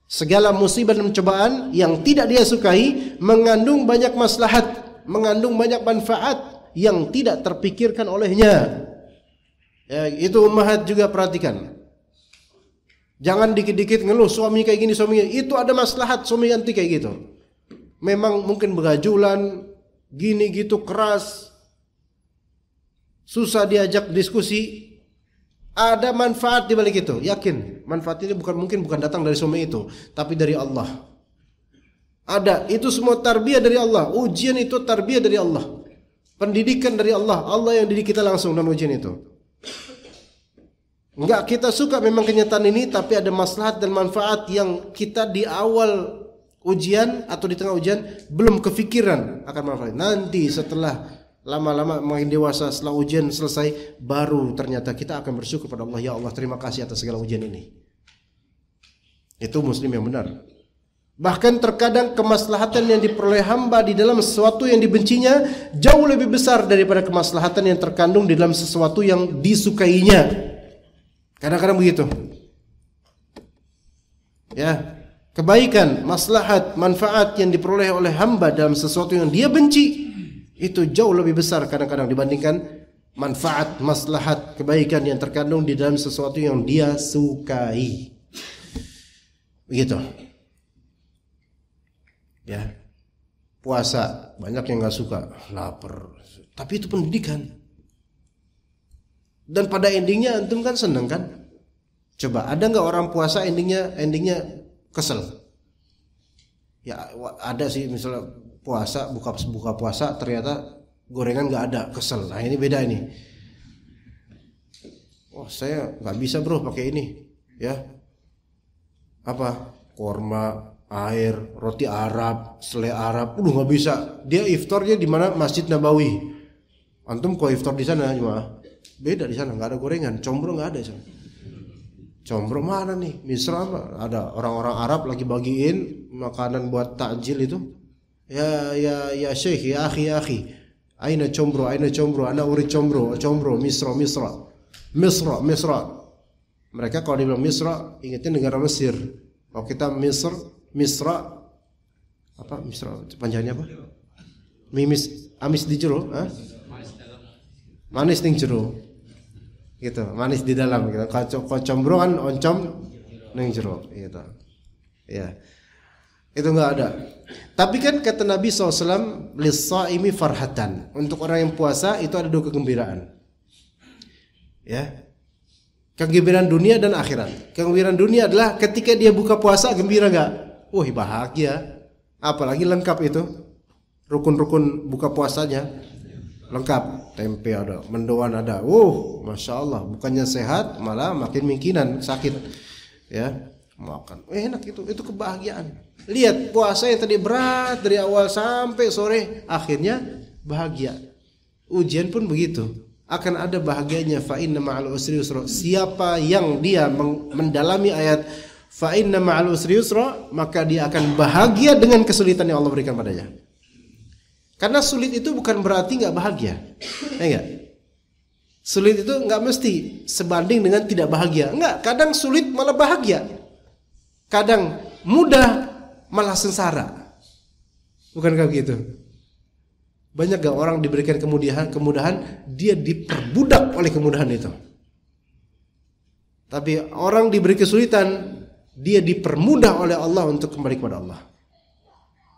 Segala musibah dan cobaan yang tidak dia sukai mengandung banyak maslahat, mengandung banyak manfaat yang tidak terpikirkan olehnya. Ya, itu ummahat juga perhatikan. Jangan dikit-dikit ngeluh suami kayak gini, suami itu ada maslahat suami ganti kayak gitu. Memang mungkin begajulan, gini gitu keras, susah diajak diskusi. Ada manfaat di balik itu, yakin. Manfaat ini bukan datang dari suami itu, tapi dari Allah. Ada, itu semua tarbiyah dari Allah. Ujian itu tarbiyah dari Allah. Pendidikan dari Allah. Allah yang didik kita langsung dalam ujian itu. Enggak kita suka memang kenyataan ini, tapi ada maslahat dan manfaat yang kita di awal ujian atau di tengah ujian belum kefikiran akan manfaat. Nanti setelah lama-lama makin dewasa, setelah ujian selesai, baru ternyata kita akan bersyukur pada Allah. Ya Allah, terima kasih atas segala ujian ini. Itu muslim yang benar. Bahkan terkadang kemaslahatan yang diperoleh hamba di dalam sesuatu yang dibencinya jauh lebih besar daripada kemaslahatan yang terkandung di dalam sesuatu yang disukainya. Kadang-kadang begitu. Ya, kebaikan, maslahat, manfaat yang diperoleh oleh hamba dalam sesuatu yang dia benci itu jauh lebih besar kadang-kadang dibandingkan manfaat, maslahat, kebaikan yang terkandung di dalam sesuatu yang dia sukai. Begitu. Ya. Puasa, banyak yang enggak suka, lapar. Tapi itu pendidikan. Dan pada endingnya antum kan senang kan? Coba, ada enggak orang puasa endingnya kesel? Ya, ada sih, misalnya puasa, buka puasa ternyata gorengan nggak ada, kesel. Nah ini beda ini. Oh saya nggak bisa bro pakai ini, ya apa korma, air, roti Arab, selai Arab, nggak bisa. Dia iftarnya di mana? Masjid Nabawi. Antum kok iftar di sana cuma beda, di sana nggak ada gorengan, combro nggak ada di sana. Combro mana nih? Misra apa? Ada orang-orang Arab lagi bagiin makanan buat takjil itu. Ya Syekh, ya akhi. Aina combro, ana uri combro, Misra. Mereka kalau dibilang Misra, ingatnya negara Mesir. Kalau kita Misra apa? Misra panjangnya apa? Amis di jero, manis di jero. Gitu, manis di dalam gitu. Kalau combro kan oncom ning jero gitu. Ya. Itu enggak ada. Tapi kan kata Nabi SAW, lis-shaimi farhatan. Untuk orang yang puasa itu ada 2 kegembiraan. Ya. Kegembiraan dunia dan akhirat. Kegembiraan dunia adalah ketika dia buka puasa gembira enggak? Wah, bahagia. Apalagi lengkap itu. Rukun-rukun buka puasanya lengkap. Tempe ada, mendoan ada. Masya Allah. Bukannya sehat, malah makin mingkinan, sakit. Ya. Makan. Enak itu kebahagiaan. Lihat puasa yang tadi berat dari awal sampai sore, akhirnya bahagia. Ujian pun begitu. Akan ada bahagianya. Fa inna ma'al usri yusra. Siapa yang dia mendalami ayat fa inna ma'al usri yusra, maka dia akan bahagia dengan kesulitan yang Allah berikan padanya. Karena sulit itu bukan berarti nggak bahagia, ya enggak? Sulit itu nggak mesti sebanding dengan tidak bahagia. Enggak, kadang sulit malah bahagia. Kadang mudah malah sengsara. Bukankah begitu? Banyak gak orang diberikan kemudahan, dia diperbudak oleh kemudahan itu. Tapi orang diberi kesulitan, dia dipermudah oleh Allah untuk kembali kepada Allah.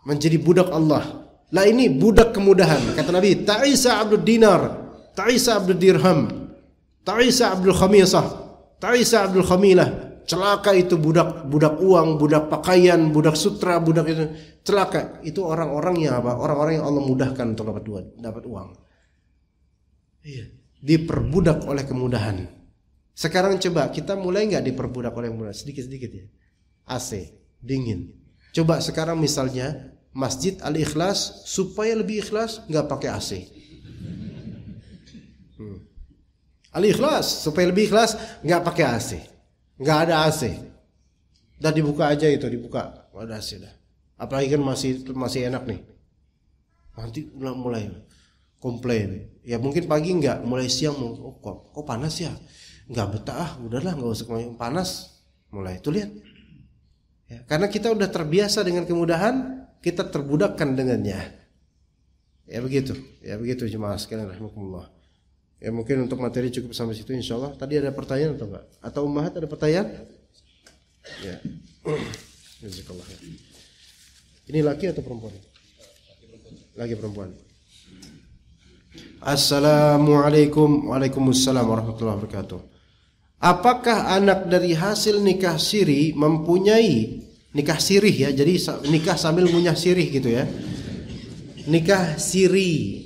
Menjadi budak Allah. Lah ini budak kemudahan. Kata Nabi, ta'isa abdul dinar, ta'isa abdul dirham, ta'isa abdul khamisah, ta'isa abdul khamilah. Celaka itu budak uang, budak pakaian, budak sutra, budak itu. Celaka itu orang-orang yang apa? Orang-orang yang Allah mudahkan untuk dapat uang. Iya, diperbudak oleh kemudahan. Sekarang coba kita mulai nggak diperbudak oleh kemudahan, sedikit-sedikit ya. AC, dingin. Coba sekarang misalnya Masjid Al-Ikhlas supaya lebih ikhlas nggak pakai AC. Al-Ikhlas supaya lebih ikhlas nggak pakai AC. Nggak ada AC, dan dibuka aja itu, dibuka, nggak ada AC dah. Apalagi kan masih enak nih. Nanti mulai komplain. Ya mungkin pagi nggak, mulai siang kok panas ya, nggak betah, udahlah nggak usah panas. Mulai itu lihat, ya, karena kita udah terbiasa dengan kemudahan, kita terbudakkan dengannya. Ya begitu jemaah sekalian rahimakumullah. Ya mungkin untuk materi cukup sampai situ insyaallah. Tadi ada pertanyaan atau enggak? Atau ummahat ada pertanyaan? Ya. Jazakallah. Ini laki atau perempuan? Laki perempuan. Assalamualaikum. Waalaikumsalam warahmatullahi wabarakatuh. Apakah anak dari hasil nikah siri mempunyai nikah sirih ya? Jadi nikah sambil ngunyah sirih gitu ya. Nikah siri.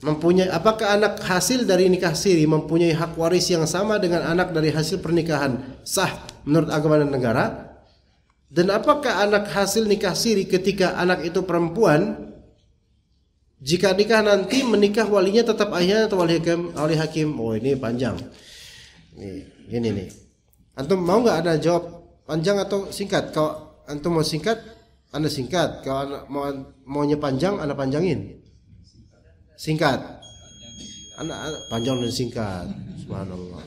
Apakah anak hasil dari nikah siri mempunyai hak waris yang sama dengan anak dari hasil pernikahan sah menurut agama dan negara? Dan apakah anak hasil nikah siri ketika anak itu perempuan, jika nikah nanti menikah walinya tetap ayahnya atau wali hakim? Oh ini panjang. Ini nih. Antum mau nggak ada jawab panjang atau singkat? Kalau antum mau singkat, anda singkat. Kalau maunya panjang, anda panjangin. Singkat, anak panjang dan singkat. Subhanallah.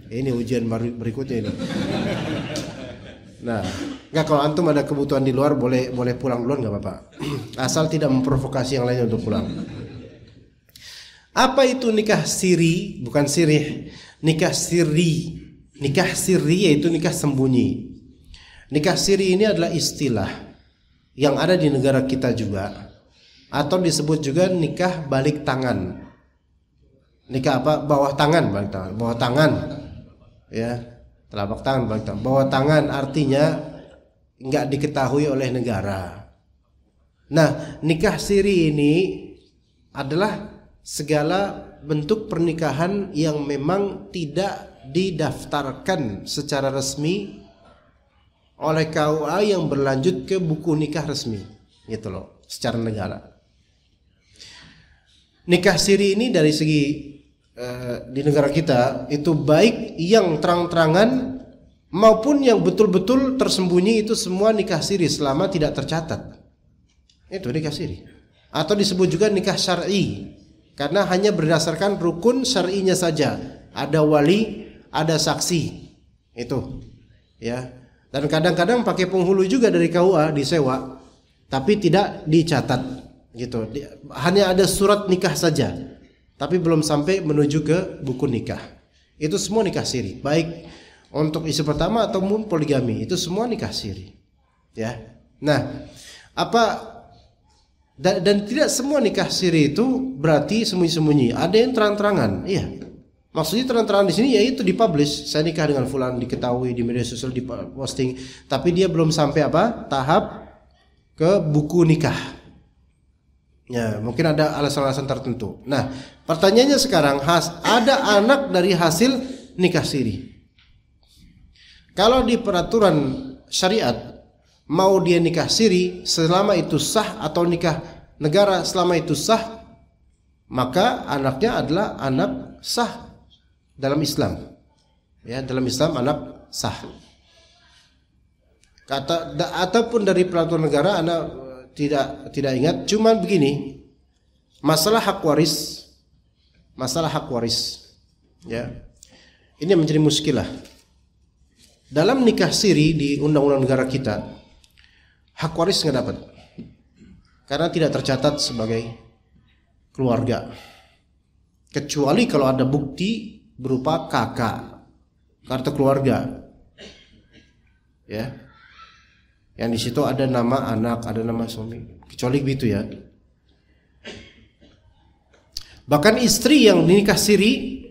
Ini ujian berikutnya ini. Nah, nggak, kalau antum ada kebutuhan di luar boleh pulang duluan nggak apa-apa. Asal tidak memprovokasi yang lain untuk pulang. Apa itu nikah siri? Bukan sirih. Nikah siri. Nikah siri yaitu nikah sembunyi. Nikah siri ini adalah istilah yang ada di negara kita juga. Atau disebut juga nikah balik tangan. Nikah apa? Bawah tangan, balik tangan. Bawah tangan. Ya, telapak tangan, balik tangan. Bawah tangan artinya enggak diketahui oleh negara. Nah, nikah siri ini adalah segala bentuk pernikahan yang memang tidak didaftarkan secara resmi oleh KUA yang berlanjut ke buku nikah resmi. Gitu loh, secara negara. Nikah siri ini dari segi di negara kita itu baik yang terang-terangan maupun yang betul-betul tersembunyi, itu semua nikah siri selama tidak tercatat. Itu nikah siri. Atau disebut juga nikah syar'i karena hanya berdasarkan rukun syar'inya saja. Ada wali, ada saksi. Itu. Ya. Dan kadang-kadang pakai penghulu juga dari KUA disewa tapi tidak dicatat. Gitu. Hanya ada surat nikah saja, tapi belum sampai menuju ke buku nikah. Itu semua nikah siri, baik untuk istri pertama ataupun poligami, itu semua nikah siri. Ya. Nah, dan tidak semua nikah siri itu berarti sembunyi-sembunyi. Ada yang terang-terangan. Iya. Maksudnya terang-terangan di sini yaitu dipublish. Saya nikah dengan fulan, diketahui di media sosial, diposting, tapi dia belum sampai tahap ke buku nikah. Ya, mungkin ada alasan-alasan tertentu. Nah, pertanyaannya sekarang, ada anak dari hasil nikah siri. Kalau di peraturan syariat, mau dia nikah siri selama itu sah atau nikah negara selama itu sah, maka anaknya adalah anak sah dalam Islam. Ya, dalam Islam anak sah. Ataupun dari peraturan negara, anak tidak ingat, cuman begini, masalah hak waris, ya. Ini menjadi muskilah. Dalam nikah siri di undang-undang negara kita, hak waris nggak dapat, karena tidak tercatat sebagai keluarga. Kecuali kalau ada bukti berupa kakak, kartu keluarga, ya. Yang di situ ada nama anak, ada nama suami. Kecuali begitu ya. Bahkan istri yang nikah siri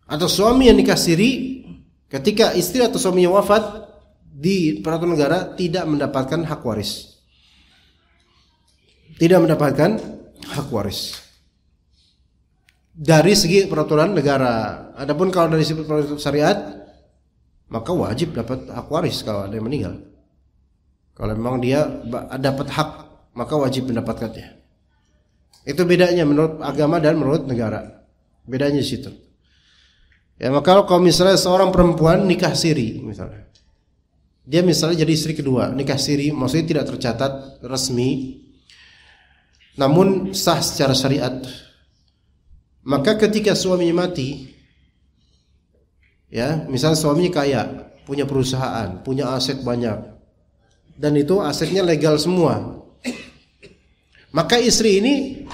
atau suami yang nikah siri, ketika istri atau suaminya wafat di peraturan negara tidak mendapatkan hak waris. Tidak mendapatkan hak waris. Dari segi peraturan negara. Adapun kalau dari segi peraturan syariat, maka wajib dapat hak waris kalau ada yang meninggal. Kalau memang dia dapat hak, maka wajib mendapatkannya. Itu bedanya menurut agama dan menurut negara. Bedanya di situ. Ya, maka kalau misalnya seorang perempuan nikah siri misalnya, dia misalnya jadi istri kedua, nikah siri, maksudnya tidak tercatat resmi, namun sah secara syariat. Maka ketika suaminya mati, ya, misalnya suaminya kaya, punya perusahaan, punya aset banyak, dan itu asetnya legal semua, maka istri ini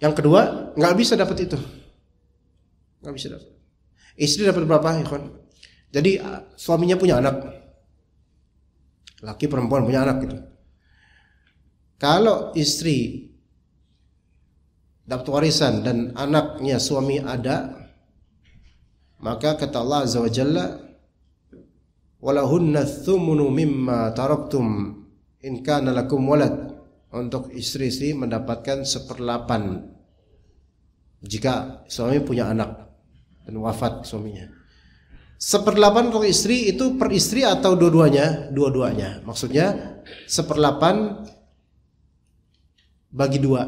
yang kedua nggak bisa dapat itu, nggak bisa dapat. Istri dapat berapa, ikhwan? Jadi suaminya punya anak, laki perempuan punya anak gitu. Kalau istri dapat warisan dan anaknya suami ada, maka kata Allah Azza wa Jalla, walahunna thumunu mimma taraktum in kana lakum walad. Untuk istri-istri mendapatkan 1/8 jika suami punya anak dan wafat suaminya. 1/8 untuk istri itu per istri atau dua-duanya? Dua-duanya. Maksudnya 1/8 bagi 2.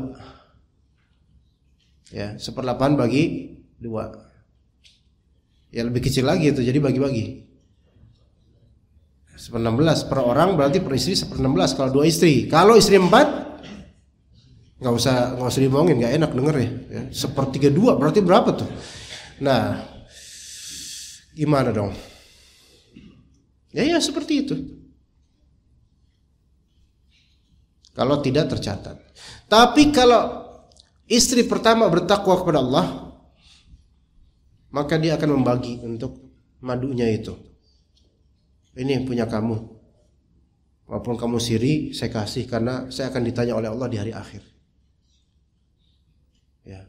Ya, 1/8 bagi 2. Ya lebih kecil lagi itu, jadi bagi-bagi. 1/16 per orang, berarti per istri 1/16 kalau 2 istri. Kalau istri 4 nggak usah dibohongin, nggak enak denger ya. 1/32 berarti berapa tuh? Nah, gimana dong? Ya seperti itu. Kalau tidak tercatat. Tapi kalau istri pertama bertakwa kepada Allah, maka dia akan membagi untuk madunya itu. Ini punya kamu. Walaupun kamu siri, saya kasih karena saya akan ditanya oleh Allah di hari akhir. Ya.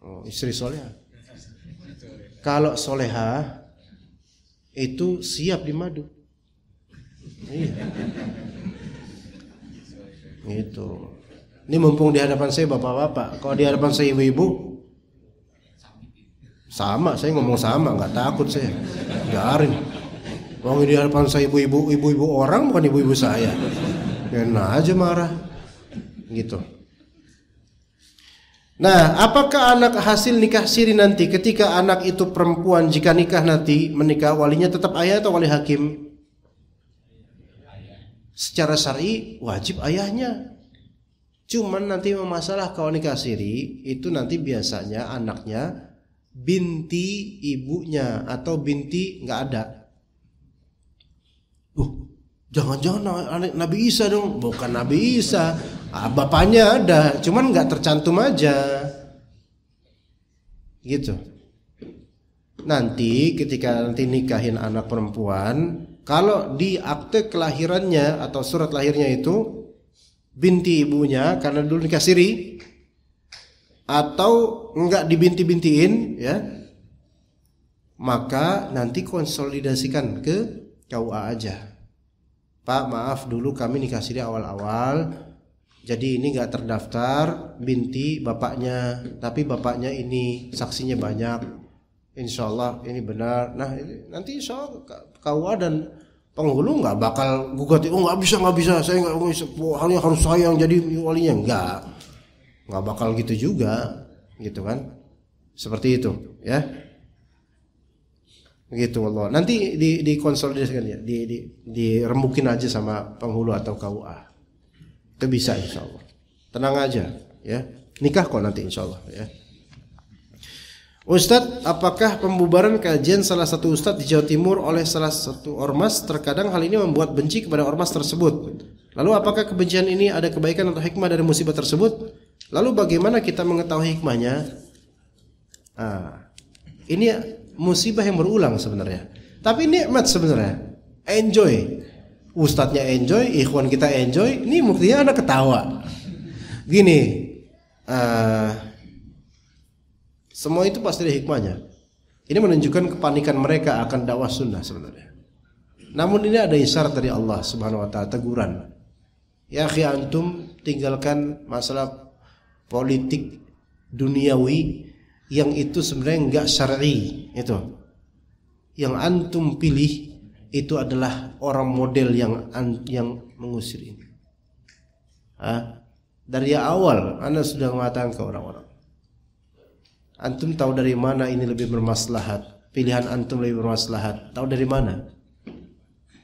Oh, istri soleha. Kalau soleha itu siap dimadu. Iya. Gitu. Ini mumpung di hadapan saya bapak-bapak. Kalau di hadapan saya ibu-ibu, sama. Saya ngomong sama, nggak takut saya. Biarin. Wong di hadapan saya ibu-ibu orang, bukan ibu-ibu saya. Kena aja marah. Gitu. Nah, apakah anak hasil nikah siri nanti ketika anak itu perempuan, jika nikah nanti menikah, walinya tetap ayah atau wali hakim? Secara syar'i wajib ayahnya. Cuman nanti masalah kalau nikah siri itu nanti biasanya anaknya binti ibunya atau binti nggak ada. Jangan-jangan Nabi Isa dong? Bukan Nabi Isa. Bapaknya ada, cuman nggak tercantum aja. Gitu. Nanti ketika nanti nikahin anak perempuan, kalau di akte kelahirannya atau surat lahirnya itu binti ibunya karena dulu nikah siri, atau nggak dibinti-bintiin, ya, maka nanti konsolidasikan ke KUA aja. Pak, maaf dulu kami nikah siri awal-awal, jadi ini nggak terdaftar binti bapaknya, tapi bapaknya ini saksinya banyak. Insya Allah ini benar. Nah nanti insya Allah KUA dan penghulu nggak bakal gugat. Oh nggak bisa, saya nggak bisa. Halnya harus saya yang jadi walinya, nggak bakal gitu juga, gitu kan? Seperti itu, ya. Gitu Allah. Nanti dikonsolidasikan ya, dirembukin aja sama penghulu atau KUA. Itu bisa insya Allah. Tenang aja, ya. Nikah kok nanti insyaallah ya. Ustadz, apakah pembubaran kajian salah satu ustadz di Jawa Timur oleh salah satu ormas terkadang hal ini membuat benci kepada ormas tersebut? Lalu apakah kebencian ini ada kebaikan atau hikmah dari musibah tersebut? Lalu bagaimana kita mengetahui hikmahnya? Ini musibah yang berulang sebenarnya. Tapi nikmat sebenarnya. Enjoy. Ustadznya enjoy, ikhwan kita enjoy. Ini buktinya anak ketawa. Gini, semua itu pasti ada hikmahnya. Ini menunjukkan kepanikan mereka akan dakwah sunnah sebenarnya. Namun ini ada isyarat dari Allah Subhanahu wa taala, teguran. Ya akhi, antum tinggalkan masalah politik duniawi yang itu sebenarnya enggak syar'i itu. Yang antum pilih itu adalah orang model yang mengusir ini. Dari awal Anda sudah mengatakan ke orang-orang, antum tahu dari mana ini lebih bermaslahat? Pilihan antum lebih bermaslahat. Tahu dari mana?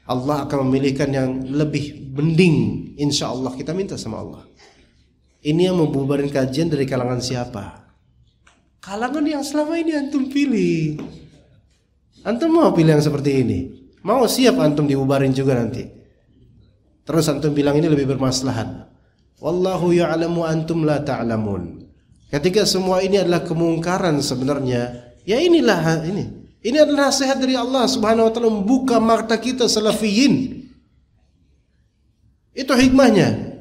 Allah akan memilihkan yang lebih mending. Insya Allah, kita minta sama Allah. Ini yang membubarin kajian dari kalangan siapa? Kalangan yang selama ini antum pilih. Antum mau pilih yang seperti ini? Mau siap antum dibubarin juga nanti? Terus antum bilang ini lebih bermaslahat. Wallahu ya'lamu antum la ta'lamun. Ketika semua ini adalah kemungkaran sebenarnya, ya inilah ini. Ini adalah nasihat dari Allah Subhanahu wa taala, membuka mata kita salafiyin. Itu hikmahnya.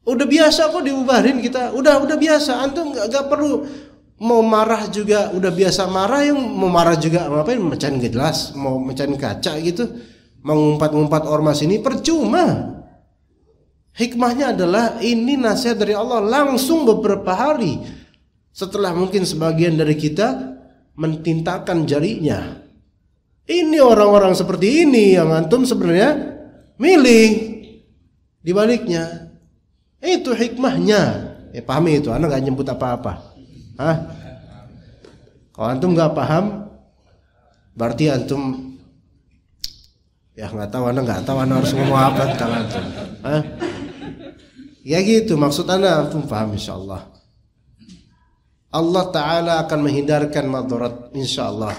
Udah biasa kok diubarin kita. Udah biasa. Antum enggak perlu mau marah juga, udah biasa marah. Yang mau marah juga ngapain? Mecahin gelas, mau mecahin kaca gitu. Mengumpat-ngumpat ormas ini percuma. Hikmahnya adalah ini nasihat dari Allah langsung beberapa hari setelah mungkin sebagian dari kita mentintakan jarinya. Ini orang-orang seperti ini yang antum sebenarnya milih dibaliknya. Itu hikmahnya. Pahami itu, Anda gak nyebut apa-apa. Kalau antum gak paham, berarti antum ya nggak tahu, Anda harus ngomong apa tentang antum. Ya gitu, maksud Anda antum paham insyaallah. Allah Ta'ala akan menghindarkan madarat insyaallah.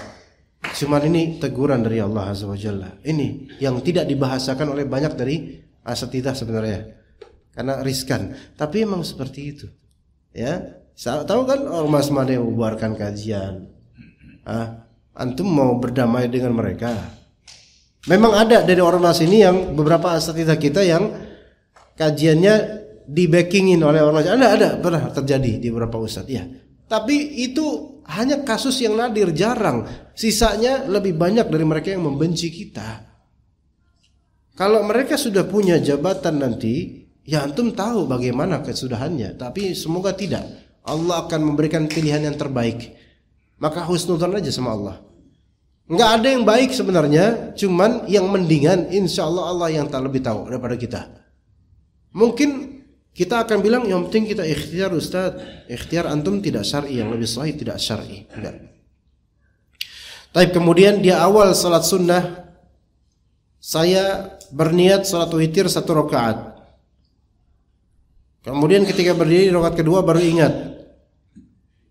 Cuman ini teguran dari Allah Azza wa Jalla. Ini yang tidak dibahasakan oleh banyak dari asatidzah sebenarnya. Karena riskan. Tapi emang seperti itu. Ya, tahu kan ormas mana yang membubarkan kajian? Antum mau berdamai dengan mereka? Memang ada dari ormas ini yang beberapa asatidzah kita yang kajiannya di-backingin oleh ormas. Ada pernah terjadi di beberapa ustadz ya. Tapi itu hanya kasus yang nadir, jarang. Sisanya lebih banyak dari mereka yang membenci kita. Kalau mereka sudah punya jabatan nanti, ya antum tahu bagaimana kesudahannya. Tapi semoga tidak. Allah akan memberikan pilihan yang terbaik. Maka husnudzon aja sama Allah. Enggak ada yang baik sebenarnya, cuman yang mendingan insya Allah Allah yang tak lebih tahu daripada kita. Mungkin kita akan bilang yang penting kita ikhtiar Ustaz. Ikhtiar antum tidak syar'i, yang lebih sahih tidak syar'i. Enggak. Tapi kemudian dia awal salat sunnah, saya berniat salat witir 1 rakaat. Kemudian ketika berdiri di rakaat kedua baru ingat.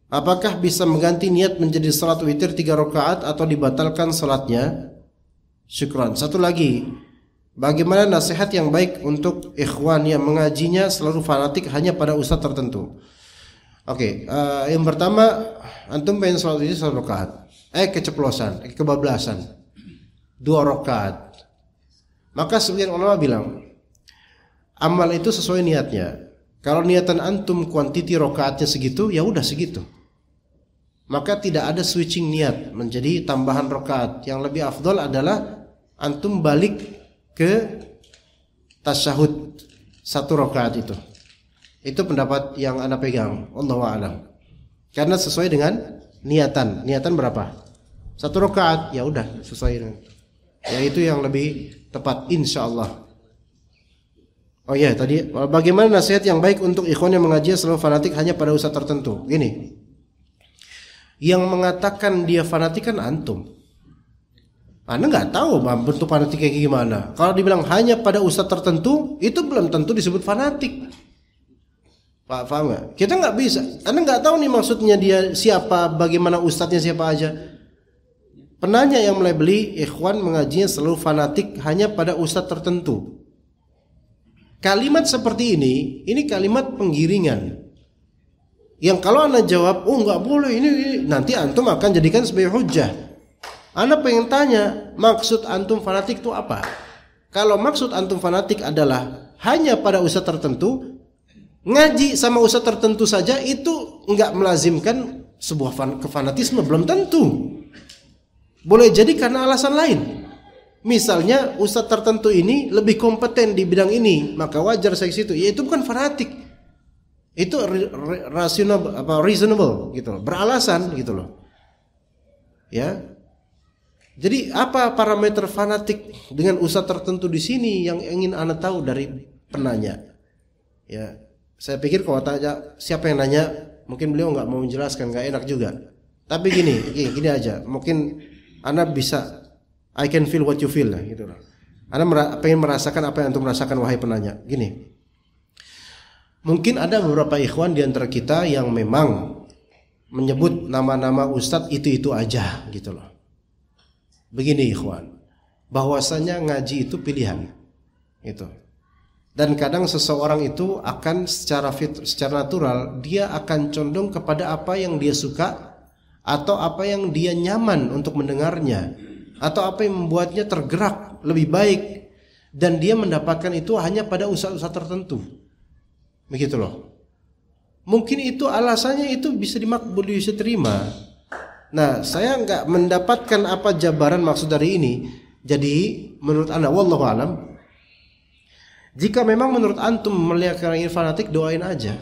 Apakah bisa mengganti niat menjadi salat witir 3 rakaat atau dibatalkan salatnya? Syukran. Satu lagi, bagaimana nasihat yang baik untuk ikhwan yang mengajinya selalu fanatik hanya pada ustaz tertentu? Oke, yang pertama, antum pengen salat witir 1 rakaat. Keceplosan, kebablasan. 2 rakaat. Maka sebagian ulama bilang, amal itu sesuai niatnya. Kalau niatan antum kuantiti rakaatnya segitu, ya udah segitu. Maka tidak ada switching niat menjadi tambahan rakaat. Yang lebih afdol adalah antum balik ke tasyahud 1 rakaat itu. Itu pendapat yang Anda pegang, wallahu a'lam. Karena sesuai dengan niatan. Niatan berapa? 1 rakaat, ya udah sesuai dengan. Ya itu yang lebih tepat insyaallah. Oh iya, tadi bagaimana nasihat yang baik untuk ikhwan yang mengaji selalu fanatik hanya pada ustaz tertentu? Gini. Yang mengatakan dia fanatik kan antum. Anda nggak tahu bentuk fanatik kayak gimana. Kalau dibilang hanya pada ustaz tertentu, itu belum tentu disebut fanatik. Paham nggak? Kita nggak bisa. Anda nggak tahu nih maksudnya dia siapa, bagaimana ustadznya siapa aja. Penanya yang mulai beli, ikhwan mengajinya selalu fanatik hanya pada ustadz tertentu. Kalimat seperti ini kalimat penggiringan. Yang kalau Anda jawab, oh nggak boleh ini, nanti antum akan jadikan sebagai hujah. Anda pengen tanya, maksud antum fanatik itu apa? Kalau maksud antum fanatik adalah hanya pada ustadz tertentu, ngaji sama ustadz tertentu saja itu nggak melazimkan sebuah kefanatisme, belum tentu. Boleh jadi karena alasan lain. Misalnya ustadz tertentu ini lebih kompeten di bidang ini, maka wajar saya ke situ. Ya itu bukan fanatik. Itu reasonable gitu loh, beralasan gitu loh. Ya. Jadi apa parameter fanatik dengan ustadz tertentu di sini yang ingin Anda tahu dari penanya? Ya, saya pikir kalau tanya siapa yang nanya, mungkin beliau nggak mau menjelaskan, nggak enak juga. Tapi gini aja, mungkin Anda bisa, I can feel what you feel lah, gitu loh. Anda pengen merasakan apa yang antum merasakan, wahai penanya. Gini, mungkin ada beberapa ikhwan di antara kita yang memang menyebut nama-nama ustadz itu aja, gitu loh. Begini ikhwan, bahwasanya ngaji itu pilihan, gitu. Dan kadang seseorang itu akan secara natural dia akan condong kepada apa yang dia suka atau apa yang dia nyaman untuk mendengarnya atau apa yang membuatnya tergerak lebih baik, dan dia mendapatkan itu hanya pada ustaz-ustaz tertentu. Begitu loh. Mungkin itu alasannya itu bisa bisa terima. Nah, saya nggak mendapatkan apa jabaran maksud dari ini. Jadi menurut Anda, wallahu alam, jika memang menurut antum melihat orang ini fanatik, doain aja.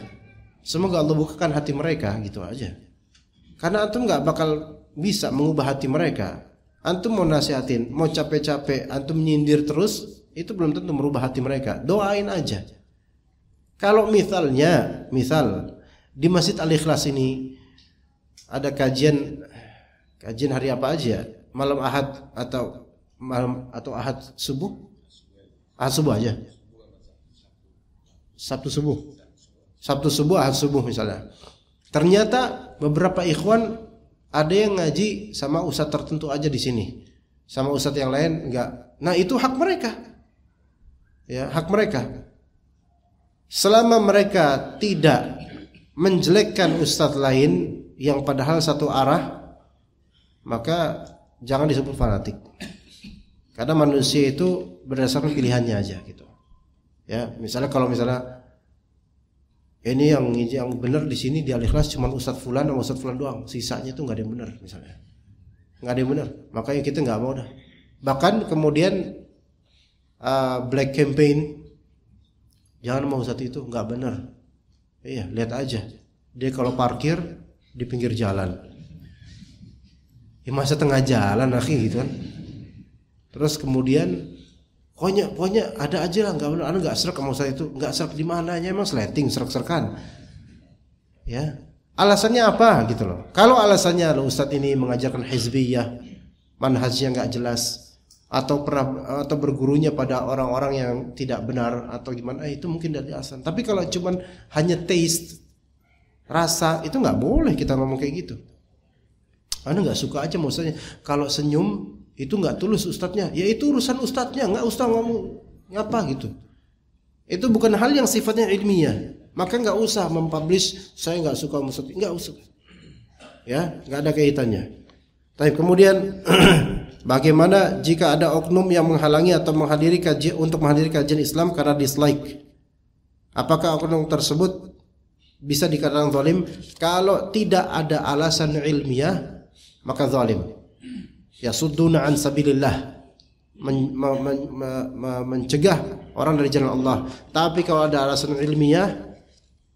Semoga Allah bukakan hati mereka, gitu aja. Karena antum nggak bakal bisa mengubah hati mereka. Antum mau nasihatin, mau capek-capek, antum nyindir terus, itu belum tentu merubah hati mereka. Doain aja. Kalau misal di Masjid Al-Ikhlas ini ada kajian hari apa aja? Malam Ahad atau Ahad subuh? Ahad subuh aja. Sabtu subuh, Ahad subuh misalnya. Ternyata beberapa ikhwan ada yang ngaji sama ustadz tertentu aja di sini, sama ustadz yang lain enggak. Nah, itu hak mereka. Ya, hak mereka. Selama mereka tidak menjelekkan ustadz lain yang padahal satu arah, maka jangan disebut fanatik. Karena manusia itu berdasarkan pilihannya aja gitu. Ya, kalau misalnya ini yang benar di sini di Al-Ikhlas cuma Ustadz Fulan sama Ustadz Fulan doang, sisanya itu nggak ada yang benar misalnya, nggak ada yang benar, makanya kita nggak mau dah. Bahkan kemudian black campaign, jangan mau Ustadz itu nggak benar. Iya, lihat aja dia kalau parkir di pinggir jalan, ya masa tengah jalan gitu kan. Terus kemudian pokoknya ada aja lah, nggak benar, anda nggak serak sama saya itu, nggak serak di mananya, emang sleting serak-serakan, ya alasannya apa gitu loh. Kalau alasannya ustadz ini mengajarkan hizbiyah, manhajnya nggak jelas, atau bergurunya pada orang-orang yang tidak benar atau gimana, itu mungkin dari alasan. Tapi kalau cuman hanya taste, rasa, itu nggak boleh kita ngomong kayak gitu. Anda nggak suka aja maksudnya, kalau senyum itu nggak tulus ustadznya, ya itu urusan ustadznya, nggak ustadz ngomong ngapa gitu. Itu bukan hal yang sifatnya ilmiah, maka nggak usah mempublish saya nggak suka ustadz, nggak usah, ya nggak ada kaitannya. Tapi kemudian bagaimana jika ada oknum yang menghalangi atau menghadiri kajian Islam karena dislike? Apakah oknum tersebut bisa dikatakan zalim? Kalau tidak ada alasan ilmiah, maka zalim. Yasudduna an sabilillah, mencegah orang dari jalan Allah. Tapi kalau ada alasan ilmiah,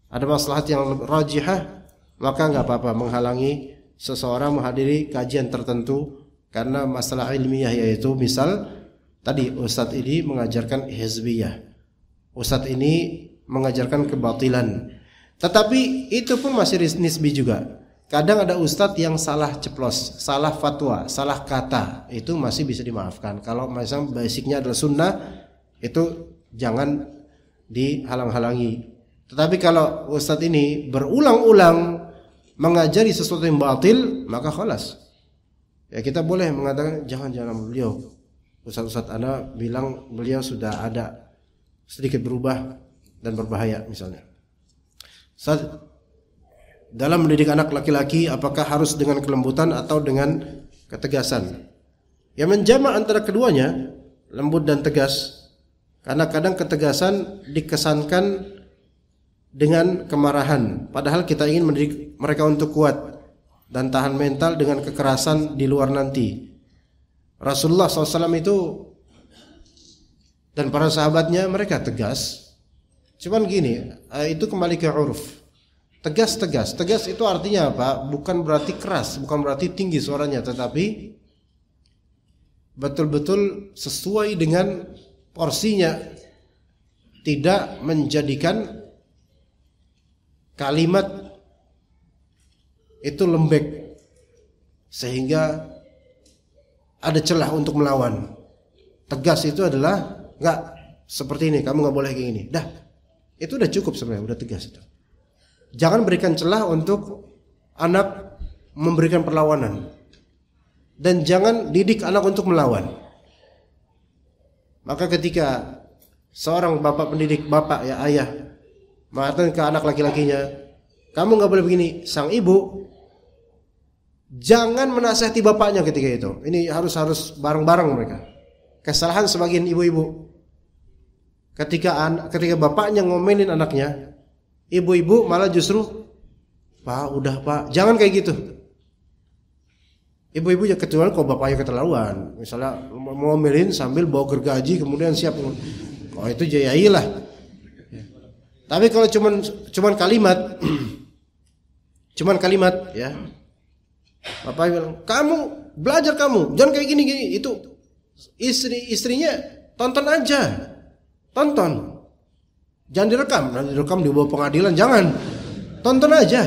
ada maslahat yang rajihah, maka enggak apa-apa menghalangi seseorang menghadiri kajian tertentu karena masalah ilmiah, yaitu misal tadi ustadz ini mengajarkan hizbiyah, ustadz ini mengajarkan kebatilan. Tetapi itu pun masih nisbi juga. Kadang ada ustadz yang salah ceplos, salah fatwa, salah kata, itu masih bisa dimaafkan. Kalau misalnya basicnya adalah sunnah, itu jangan dihalang-halangi. Tetapi kalau ustadz ini berulang-ulang mengajari sesuatu yang batil, maka khalas. Ya kita boleh mengatakan jangan beliau. Ustadz Anda bilang beliau sudah ada sedikit berubah dan berbahaya misalnya. Dalam mendidik anak laki-laki, apakah harus dengan kelembutan atau dengan ketegasan? Ya menjamak antara keduanya, lembut dan tegas. Karena kadang ketegasan dikesankan dengan kemarahan, padahal kita ingin mendidik mereka untuk kuat dan tahan mental dengan kekerasan di luar nanti. Rasulullah SAW itu dan para sahabatnya mereka tegas. Cuman gini, itu kembali ke uruf. Tegas itu artinya apa? Bukan berarti keras, bukan berarti tinggi suaranya, tetapi betul-betul sesuai dengan porsinya, tidak menjadikan kalimat itu lembek sehingga ada celah untuk melawan. Tegas itu adalah enggak seperti ini, kamu enggak boleh kayak gini. Dah, itu udah cukup sebenarnya, udah tegas itu. Jangan berikan celah untuk anak memberikan perlawanan. Dan jangan didik anak untuk melawan. Maka ketika seorang bapak pendidik, bapak ya ayah, mengatakan ke anak laki-lakinya, kamu gak boleh begini. Sang ibu jangan menasihati bapaknya ketika itu. Ini harus bareng-bareng mereka. Kesalahan sebagian ibu-ibu, ketika bapaknya ngomelin anaknya, ibu-ibu malah justru, Pak, udah Pak, jangan kayak gitu. Ibu-ibu ya kecuali kalau bapaknya keterlaluan, misalnya ngomelin sambil bawa gergaji kemudian siap, oh itu jayailah. Tapi kalau cuman kalimat, ya, bapak bilang, kamu belajar kamu, jangan kayak gini, itu istrinya tonton aja, tonton. Jangan direkam di bawah pengadilan, jangan. Tonton aja.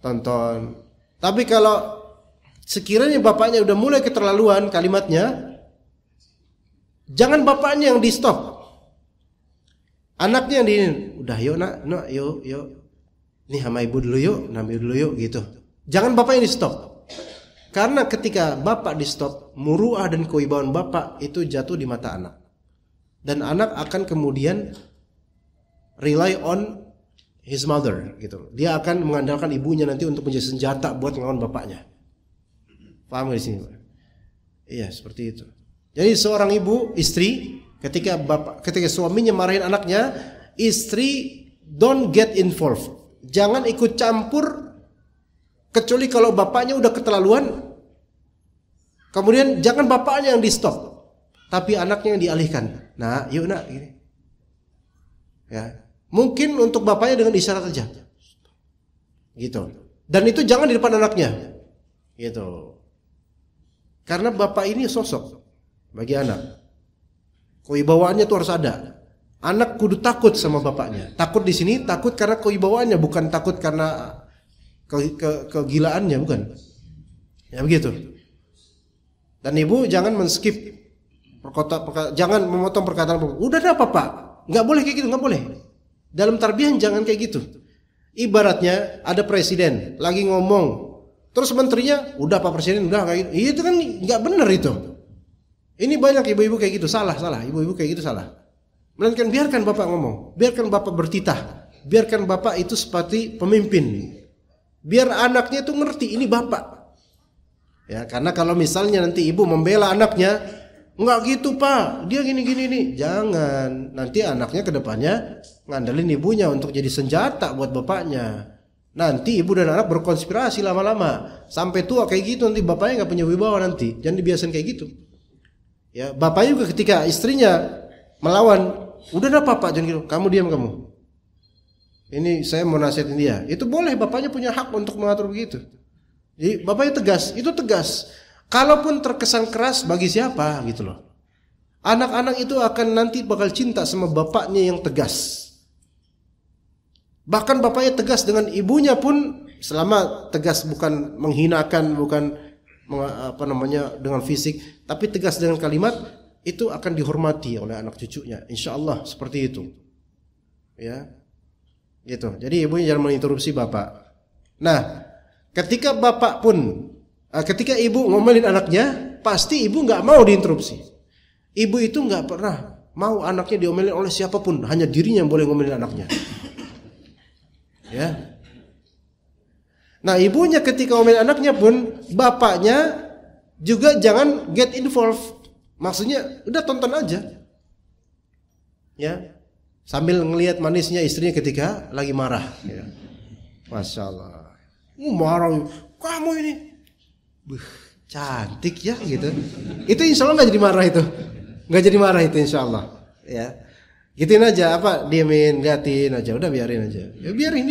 Tonton. Tapi kalau sekiranya bapaknya udah mulai keterlaluan kalimatnya, jangan bapaknya yang di stop. Anaknya yang di, udah yuk nak, yuk. Nih sama ibu dulu yuk, nambil dulu yuk gitu. Jangan bapaknya di stop. Karena ketika bapak di stop, muruah dan kewibawaan bapak itu jatuh di mata anak. Dan anak akan kemudian rely on his mother gitu. Dia akan mengandalkan ibunya nanti untuk menjadi senjata buat melawan bapaknya. Paham di sini? Iya, seperti itu. Jadi seorang ibu, istri, ketika suaminya marahin anaknya, istri don't get involved. Jangan ikut campur kecuali kalau bapaknya udah keterlaluan. Kemudian jangan bapaknya yang di stop, tapi anaknya yang dialihkan. Nah, yuk nak gini. Ya. Mungkin untuk bapaknya dengan isyarat aja. Gitu. Dan itu jangan di depan anaknya. Gitu. Karena bapak ini sosok bagi anak. Kewibawaannya tuh harus ada. Anak kudu takut sama bapaknya. Takut di sini takut karena kewibawaannya, bukan takut karena kegilaannya, bukan. Ya begitu. Dan ibu jangan men-skip jangan memotong perkataan. Udah dah Pak. Enggak boleh kayak gitu, enggak boleh. Dalam tarbiyah jangan kayak gitu. Ibaratnya ada presiden lagi ngomong, terus menterinya, udah Pak Presiden, udah kayak gitu. Itu kan enggak benar itu. Ini banyak ibu-ibu kayak gitu, salah. Ibu-ibu kayak gitu salah. Melainkan biarkan Bapak ngomong, biarkan Bapak bertitah, biarkan Bapak itu seperti pemimpin. Biar anaknya itu ngerti ini Bapak. Ya, karena kalau misalnya nanti ibu membela anaknya, enggak gitu Pak, dia gini-gini nih. Jangan, nanti anaknya ke depannya ngandelin ibunya untuk jadi senjata buat bapaknya. Nanti ibu dan anak berkonspirasi lama-lama. Sampai tua kayak gitu, nanti bapaknya gak punya wibawa nanti. Jangan dibiasain kayak gitu. Ya, bapak juga ketika istrinya melawan, udah dah Pak, jangan gitu. Kamu diam kamu. Ini saya mau nasihatin dia. Itu boleh, bapaknya punya hak untuk mengatur begitu. Jadi bapaknya tegas, itu tegas. Kalaupun terkesan keras bagi siapa gitu loh. Anak-anak itu akan nanti bakal cinta sama bapaknya yang tegas. Bahkan bapaknya tegas dengan ibunya pun, selama tegas bukan menghinakan, bukan dengan fisik, tapi tegas dengan kalimat, itu akan dihormati oleh anak cucunya. Insya Allah seperti itu. Ya. Gitu. Jadi ibunya jangan menginterupsi bapak. Nah, ketika bapak pun, ketika ibu ngomelin anaknya, pasti ibu nggak mau diinterupsi. Ibu itu nggak pernah mau anaknya diomelin oleh siapapun, hanya dirinya yang boleh ngomelin anaknya. Ya. Nah, ibunya ketika ngomelin anaknya pun, bapaknya juga jangan get involved. Maksudnya, udah tonton aja. Ya. Sambil ngelihat manisnya istrinya ketika lagi marah. Ya. Masya Allah. Marah, kamu ini, cantik ya gitu. Itu insya Allah nggak jadi marah itu, nggak jadi marah itu insya Allah. Ya, gituin aja apa, diemin, liatin aja, udah biarin aja. Ya biarin.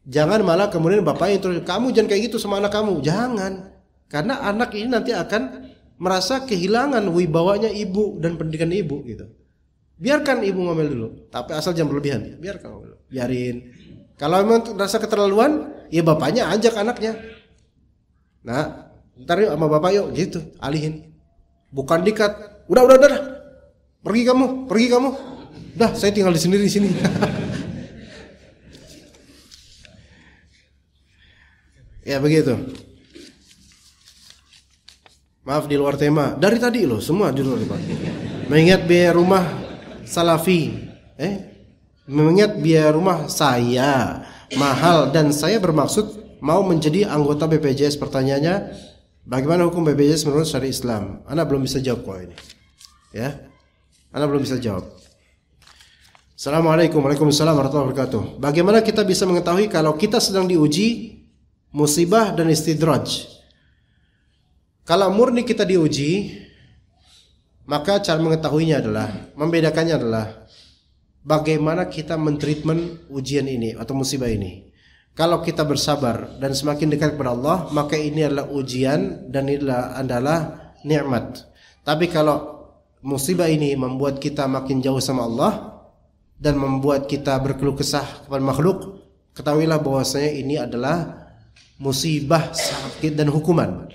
Jangan malah kemudian bapaknya terus, kamu jangan kayak gitu sama anak kamu. Jangan, karena anak ini nanti akan merasa kehilangan wibawanya ibu dan pendidikan ibu gitu. Biarkan ibu ngomel dulu, tapi asal jangan berlebihan. Biarkan ngomel dulu. Biarin. Kalau memang rasa keterlaluan, ya bapaknya ajak anaknya. Nah, ntar yuk sama bapak yuk, gitu, alihin. Bukan dikat. Udah. Pergi kamu. Dah, saya tinggal di sini. Ya begitu. Maaf di luar tema. Dari tadi loh, semua di luar tema. Mengingat biaya rumah salafi, mengingat biaya rumah saya mahal dan saya bermaksud mau menjadi anggota BPJS. Pertanyaannya, bagaimana hukum BPJS menurut syariat Islam? Ana belum bisa jawab kok ini. Ya, Ana belum bisa jawab. Assalamualaikum warahmatullahi wabarakatuh. Bagaimana kita bisa mengetahui kalau kita sedang diuji musibah dan istidraj? Kalau murni kita diuji, maka cara mengetahuinya adalah, membedakannya adalah bagaimana kita mentreatment ujian ini atau musibah ini. Kalau kita bersabar dan semakin dekat kepada Allah, maka ini adalah ujian dan ini adalah nikmat. Tapi kalau musibah ini membuat kita makin jauh sama Allah dan membuat kita berkeluh kesah kepada makhluk, ketahuilah bahwasanya ini adalah musibah, sakit dan hukuman.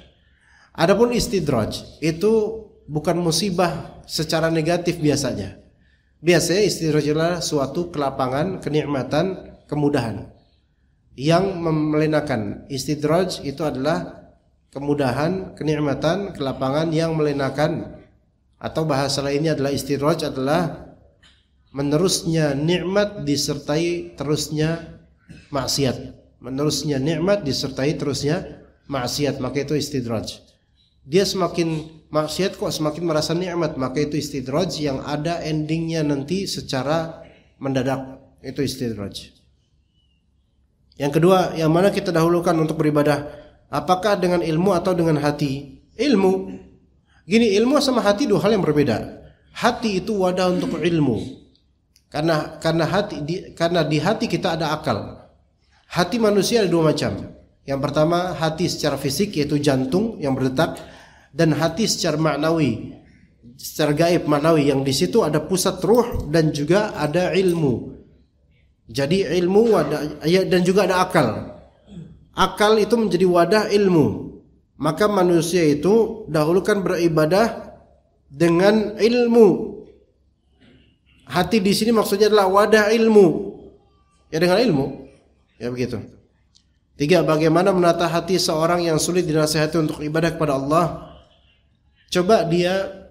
Adapun istidraj itu bukan musibah secara negatif biasanya. Biasanya istidraj adalah suatu kelapangan, kenikmatan, kemudahan yang melenakan. Istidraj itu adalah kemudahan, kenikmatan, kelapangan yang melenakan. Atau bahasa lainnya adalah istidraj adalah menerusnya nikmat disertai terusnya maksiat. Menerusnya nikmat disertai terusnya maksiat, maka itu istidraj. Dia semakin maksiat kok semakin merasa nikmat, maka itu istidraj yang ada endingnya nanti secara mendadak. Itu istidraj. Yang kedua, yang mana kita dahulukan untuk beribadah? Apakah dengan ilmu atau dengan hati? Ilmu. Gini, ilmu sama hati dua hal yang berbeda. Hati itu wadah untuk ilmu. Karena di hati kita ada akal. Hati manusia ada dua macam. Yang pertama, hati secara fisik yaitu jantung yang berdetak, dan hati secara maknawi, secara gaib maknawi yang di situ ada pusat ruh dan juga ada ilmu. Jadi ilmu wadah, dan juga ada akal. Akal itu menjadi wadah ilmu. Maka manusia itu dahulukan beribadah dengan ilmu. Hati di sini maksudnya adalah wadah ilmu. Ya dengan ilmu. Ya begitu. 3. Bagaimana menata hati seorang yang sulit dinasihati untuk ibadah kepada Allah? Coba dia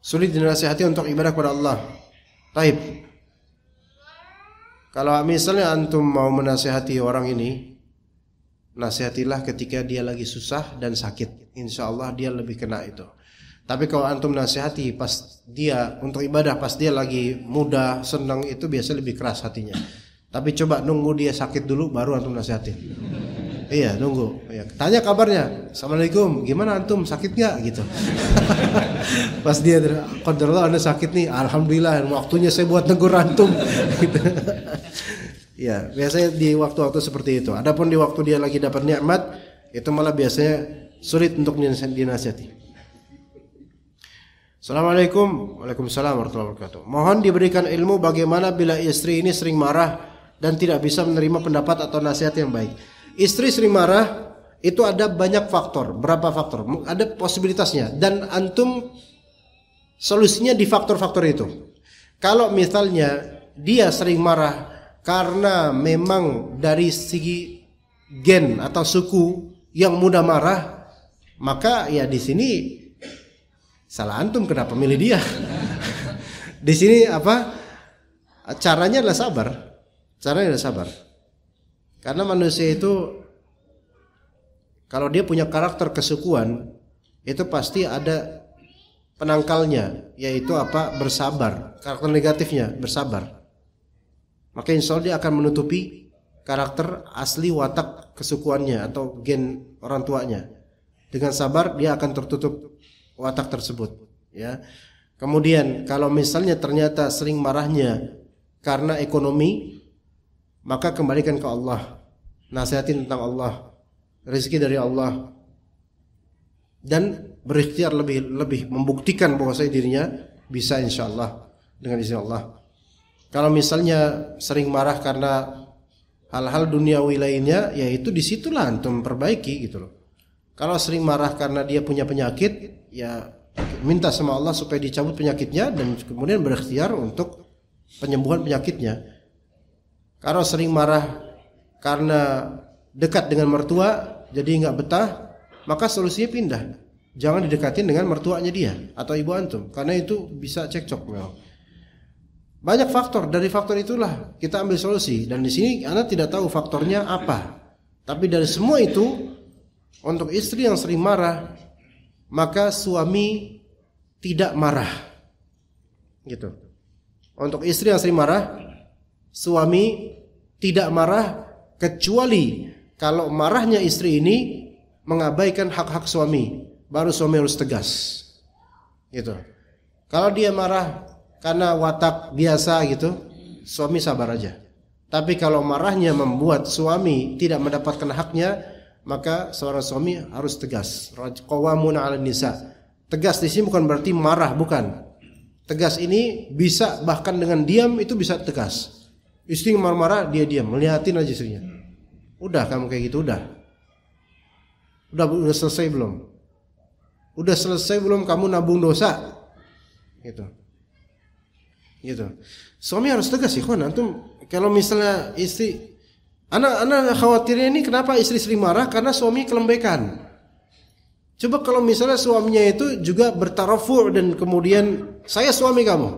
sulit dinasihati untuk ibadah kepada Allah. Taib. Kalau misalnya antum mau menasihati orang ini, nasihatilah ketika dia lagi susah dan sakit. Insya Allah dia lebih kena itu. Tapi kalau antum nasihati pas dia untuk ibadah, pas dia lagi muda, senang, itu biasa lebih keras hatinya. Tapi coba nunggu dia sakit dulu baru antum nasihatin. Iya, nunggu. Ya, tanya kabarnya. Assalamualaikum, gimana antum, sakit nggak gitu. Pas dia qadarullah anda sakit nih, alhamdulillah, waktunya saya buat negur antum. Gitu. Ya, biasanya di waktu-waktu seperti itu. Adapun di waktu dia lagi dapat nikmat, itu malah biasanya sulit untuk dinasihati. Assalamualaikum. Waalaikumsalam warahmatullahi wabarakatuh. Mohon diberikan ilmu bagaimana bila istri ini sering marah dan tidak bisa menerima pendapat atau nasihat yang baik. Istri sering marah itu ada banyak faktor. Berapa faktor? Ada posibilitasnya. Dan antum solusinya di faktor-faktor itu. Kalau misalnya dia sering marah karena memang dari segi gen atau suku yang mudah marah, maka ya di sini salah antum kenapa milih dia. Di sini apa? Caranya adalah sabar. Caranya adalah sabar. Karena manusia itu kalau dia punya karakter kesukuan, itu pasti ada penangkalnya, yaitu apa? Bersabar. Karakter negatifnya bersabar. Maka insya Allah dia akan menutupi karakter asli watak kesukuannya atau gen orang tuanya. Dengan sabar dia akan tertutup watak tersebut, ya. Kemudian kalau misalnya ternyata sering marahnya karena ekonomi, maka kembalikan ke Allah. Nasihatin tentang Allah, rezeki dari Allah, dan berikhtiar lebih membuktikan bahwasanya dirinya bisa insyaallah dengan izin Allah. Kalau misalnya sering marah karena hal-hal duniawi lainnya, yaitu disitulah antum perbaiki gitu loh. Kalau sering marah karena dia punya penyakit, ya minta sama Allah supaya dicabut penyakitnya dan kemudian berikhtiar untuk penyembuhan penyakitnya. Kalau sering marah karena dekat dengan mertua jadi nggak betah, maka solusinya pindah. Jangan didekatin dengan mertuanya dia atau ibu antum, karena itu bisa cekcok. Banyak faktor, dari faktor itulah kita ambil solusi. Dan di sini Anda tidak tahu faktornya apa. Tapi dari semua itu, untuk istri yang sering marah, maka suami tidak marah. Gitu. Untuk istri yang sering marah, suami tidak marah, kecuali kalau marahnya istri ini mengabaikan hak-hak suami, baru suami harus tegas. Gitu. Kalau dia marah karena watak biasa gitu, suami sabar aja. Tapi kalau marahnya membuat suami tidak mendapatkan haknya, maka seorang suami harus tegas. Qawamun 'alan nisa. Tegas di sini bukan berarti marah, bukan. Tegas ini bisa bahkan dengan diam itu bisa tegas. Istri marah-marah, dia diam, melihatin aja istrinya. Udah kamu kayak gitu, udah selesai belum? Udah selesai belum kamu nabung dosa? Gitu. Suami harus tegas sih, kawan. Antum kalau misalnya istri, anak khawatirnya ini kenapa istri sering marah karena suami kelembekan. Coba kalau misalnya suaminya itu juga bertarafu' dan kemudian saya suami kamu,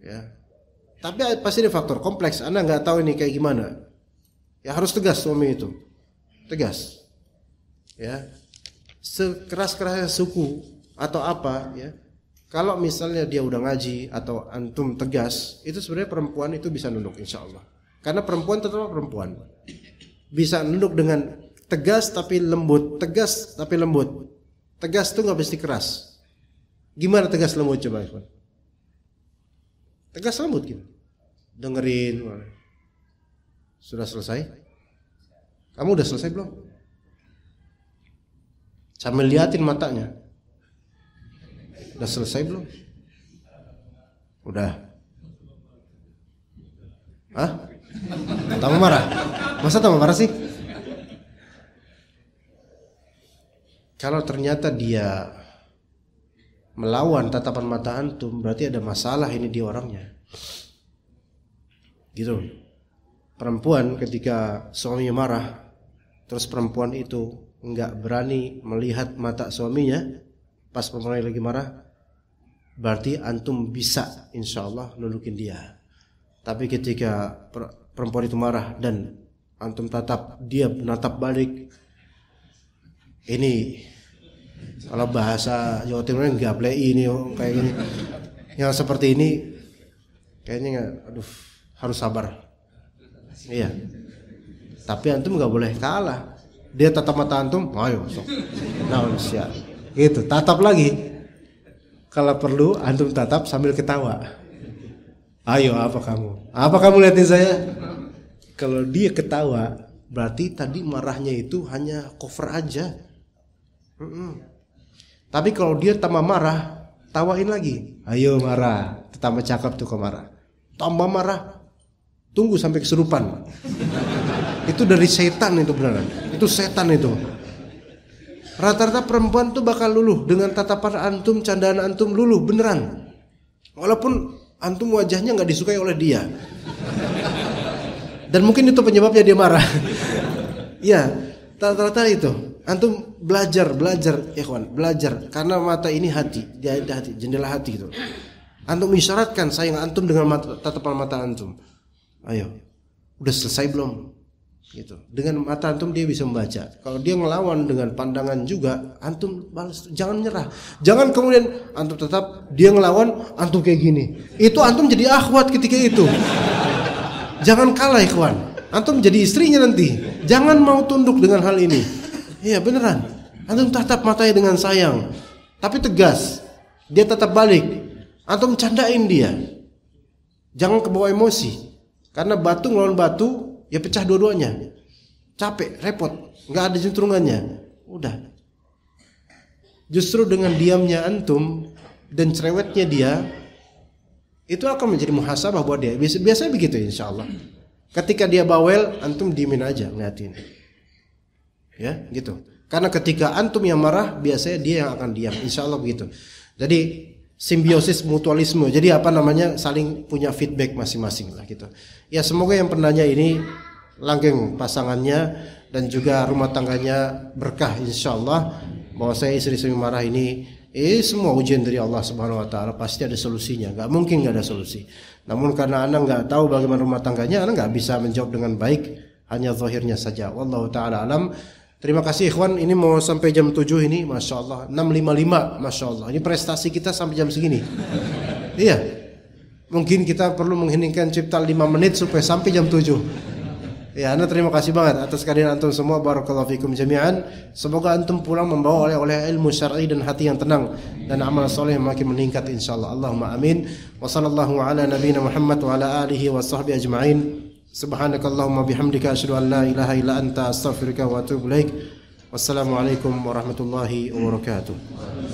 ya. Tapi pasti ada faktor kompleks. Anda nggak tahu ini kayak gimana. Ya harus tegas suami itu, tegas. Ya, sekeras-kerasnya suku atau apa, ya. Kalau misalnya dia udah ngaji atau antum tegas, itu sebenarnya perempuan itu bisa nunduk insya Allah. Karena perempuan tetap perempuan. Bisa nunduk dengan tegas tapi lembut, tegas tapi lembut. Tegas itu nggak mesti keras. Gimana tegas lembut coba, Ikhwan? Tegas lembut gitu. Dengerin. Sudah selesai? Kamu udah selesai belum? Sambil liatin matanya. Udah selesai belum? Udah. Hah? Tambah marah? Masa tambah marah sih? Kalau ternyata dia melawan tatapan mata antum, berarti ada masalah ini di orangnya. Gitu. Perempuan ketika suaminya marah, terus perempuan itu enggak berani melihat mata suaminya pas perempuan lagi marah, berarti antum bisa insyaallah nundukin dia. Tapi ketika perempuan itu marah dan antum tatap, dia menatap balik, ini kalau bahasa Jawa Timur gablei ini kayak gini. Yang seperti ini kayaknya aduh harus sabar. Iya. Tapi antum enggak boleh kalah. Dia tatap mata antum, ayo sok. Nah, siap. Gitu, tatap lagi. Kalau perlu antum tatap sambil ketawa. Ayo, apa kamu? Apa kamu liatin saya? Kalau dia ketawa, berarti tadi marahnya itu hanya cover aja. Tapi kalau dia tambah marah, tawain lagi. Ayo marah, tambah cakep tuh kau marah. Tambah marah, tunggu sampai kesurupan. Itu dari setan itu beneran. Itu setan itu. Rata-rata perempuan tuh bakal luluh dengan tatapan antum, candaan antum luluh beneran. Walaupun antum wajahnya nggak disukai oleh dia. Dan mungkin itu penyebabnya dia marah. Ya, rata-rata itu. Antum belajar, ikhwan, belajar. Karena mata ini hati, dia ada hati, jendela hati itu. Antum isyaratkan sayang antum dengan tatapan mata antum. Ayo, udah selesai belum? Gitu. Dengan mata antum dia bisa membaca. Kalau dia ngelawan dengan pandangan juga, antum balas. Jangan nyerah. Jangan kemudian antum tetap dia ngelawan, antum kayak gini. Itu antum jadi akhwat ketika itu. Jangan kalah ikhwan. Antum jadi istrinya nanti. Jangan mau tunduk dengan hal ini. Iya beneran. Antum tatap matanya dengan sayang. Tapi tegas. Dia tetap balik. Antum candain dia. Jangan kebawa emosi. Karena batu ngelawan batu, ya pecah dua-duanya. Capek, repot. Gak ada juntrungannya. Udah. Justru dengan diamnya antum dan cerewetnya dia, itu akan menjadi muhasabah buat dia. Biasanya begitu insyaallah. Ketika dia bawel, antum diemin aja ngeliatin. Ya, gitu. Karena ketika antum yang marah, biasanya dia yang akan diam. Insyaallah begitu. Jadi simbiosis mutualisme. Jadi saling punya feedback masing-masing lah gitu. Ya semoga yang penanya ini langgeng pasangannya dan juga rumah tangganya berkah insyaallah. Bahwa saya istri marah ini semua ujian dari Allah Subhanahu wa taala, pasti ada solusinya. Enggak mungkin enggak ada solusi. Namun karena Anda enggak tahu bagaimana rumah tangganya, Anda enggak bisa menjawab dengan baik, hanya zahirnya saja. Wallahu taala alam. Terima kasih ikhwan, ini mau sampai jam 7 ini, Masya Allah 6.55, Masya Allah. Ini prestasi kita sampai jam segini. Iya. Mungkin kita perlu mengheningkan cipta 5 menit supaya sampai jam 7. Ya, Anda terima kasih banget atas kehadiran antum semua. Barakallahu fikum jami'an. Semoga antum pulang membawa oleh ilmu syar'i dan hati yang tenang dan amal soleh yang makin meningkat insyaallah. Allahumma amin. Wa sallallahu ala nabiyyina Muhammad wa ala alihi wa sahbihi ajma'in. Subhanakallahumma bihamdika asyhadu an la ilaha illa anta astaghfiruka wa atubu ilaik. Wassalamualaikum warahmatullahi wabarakatuh.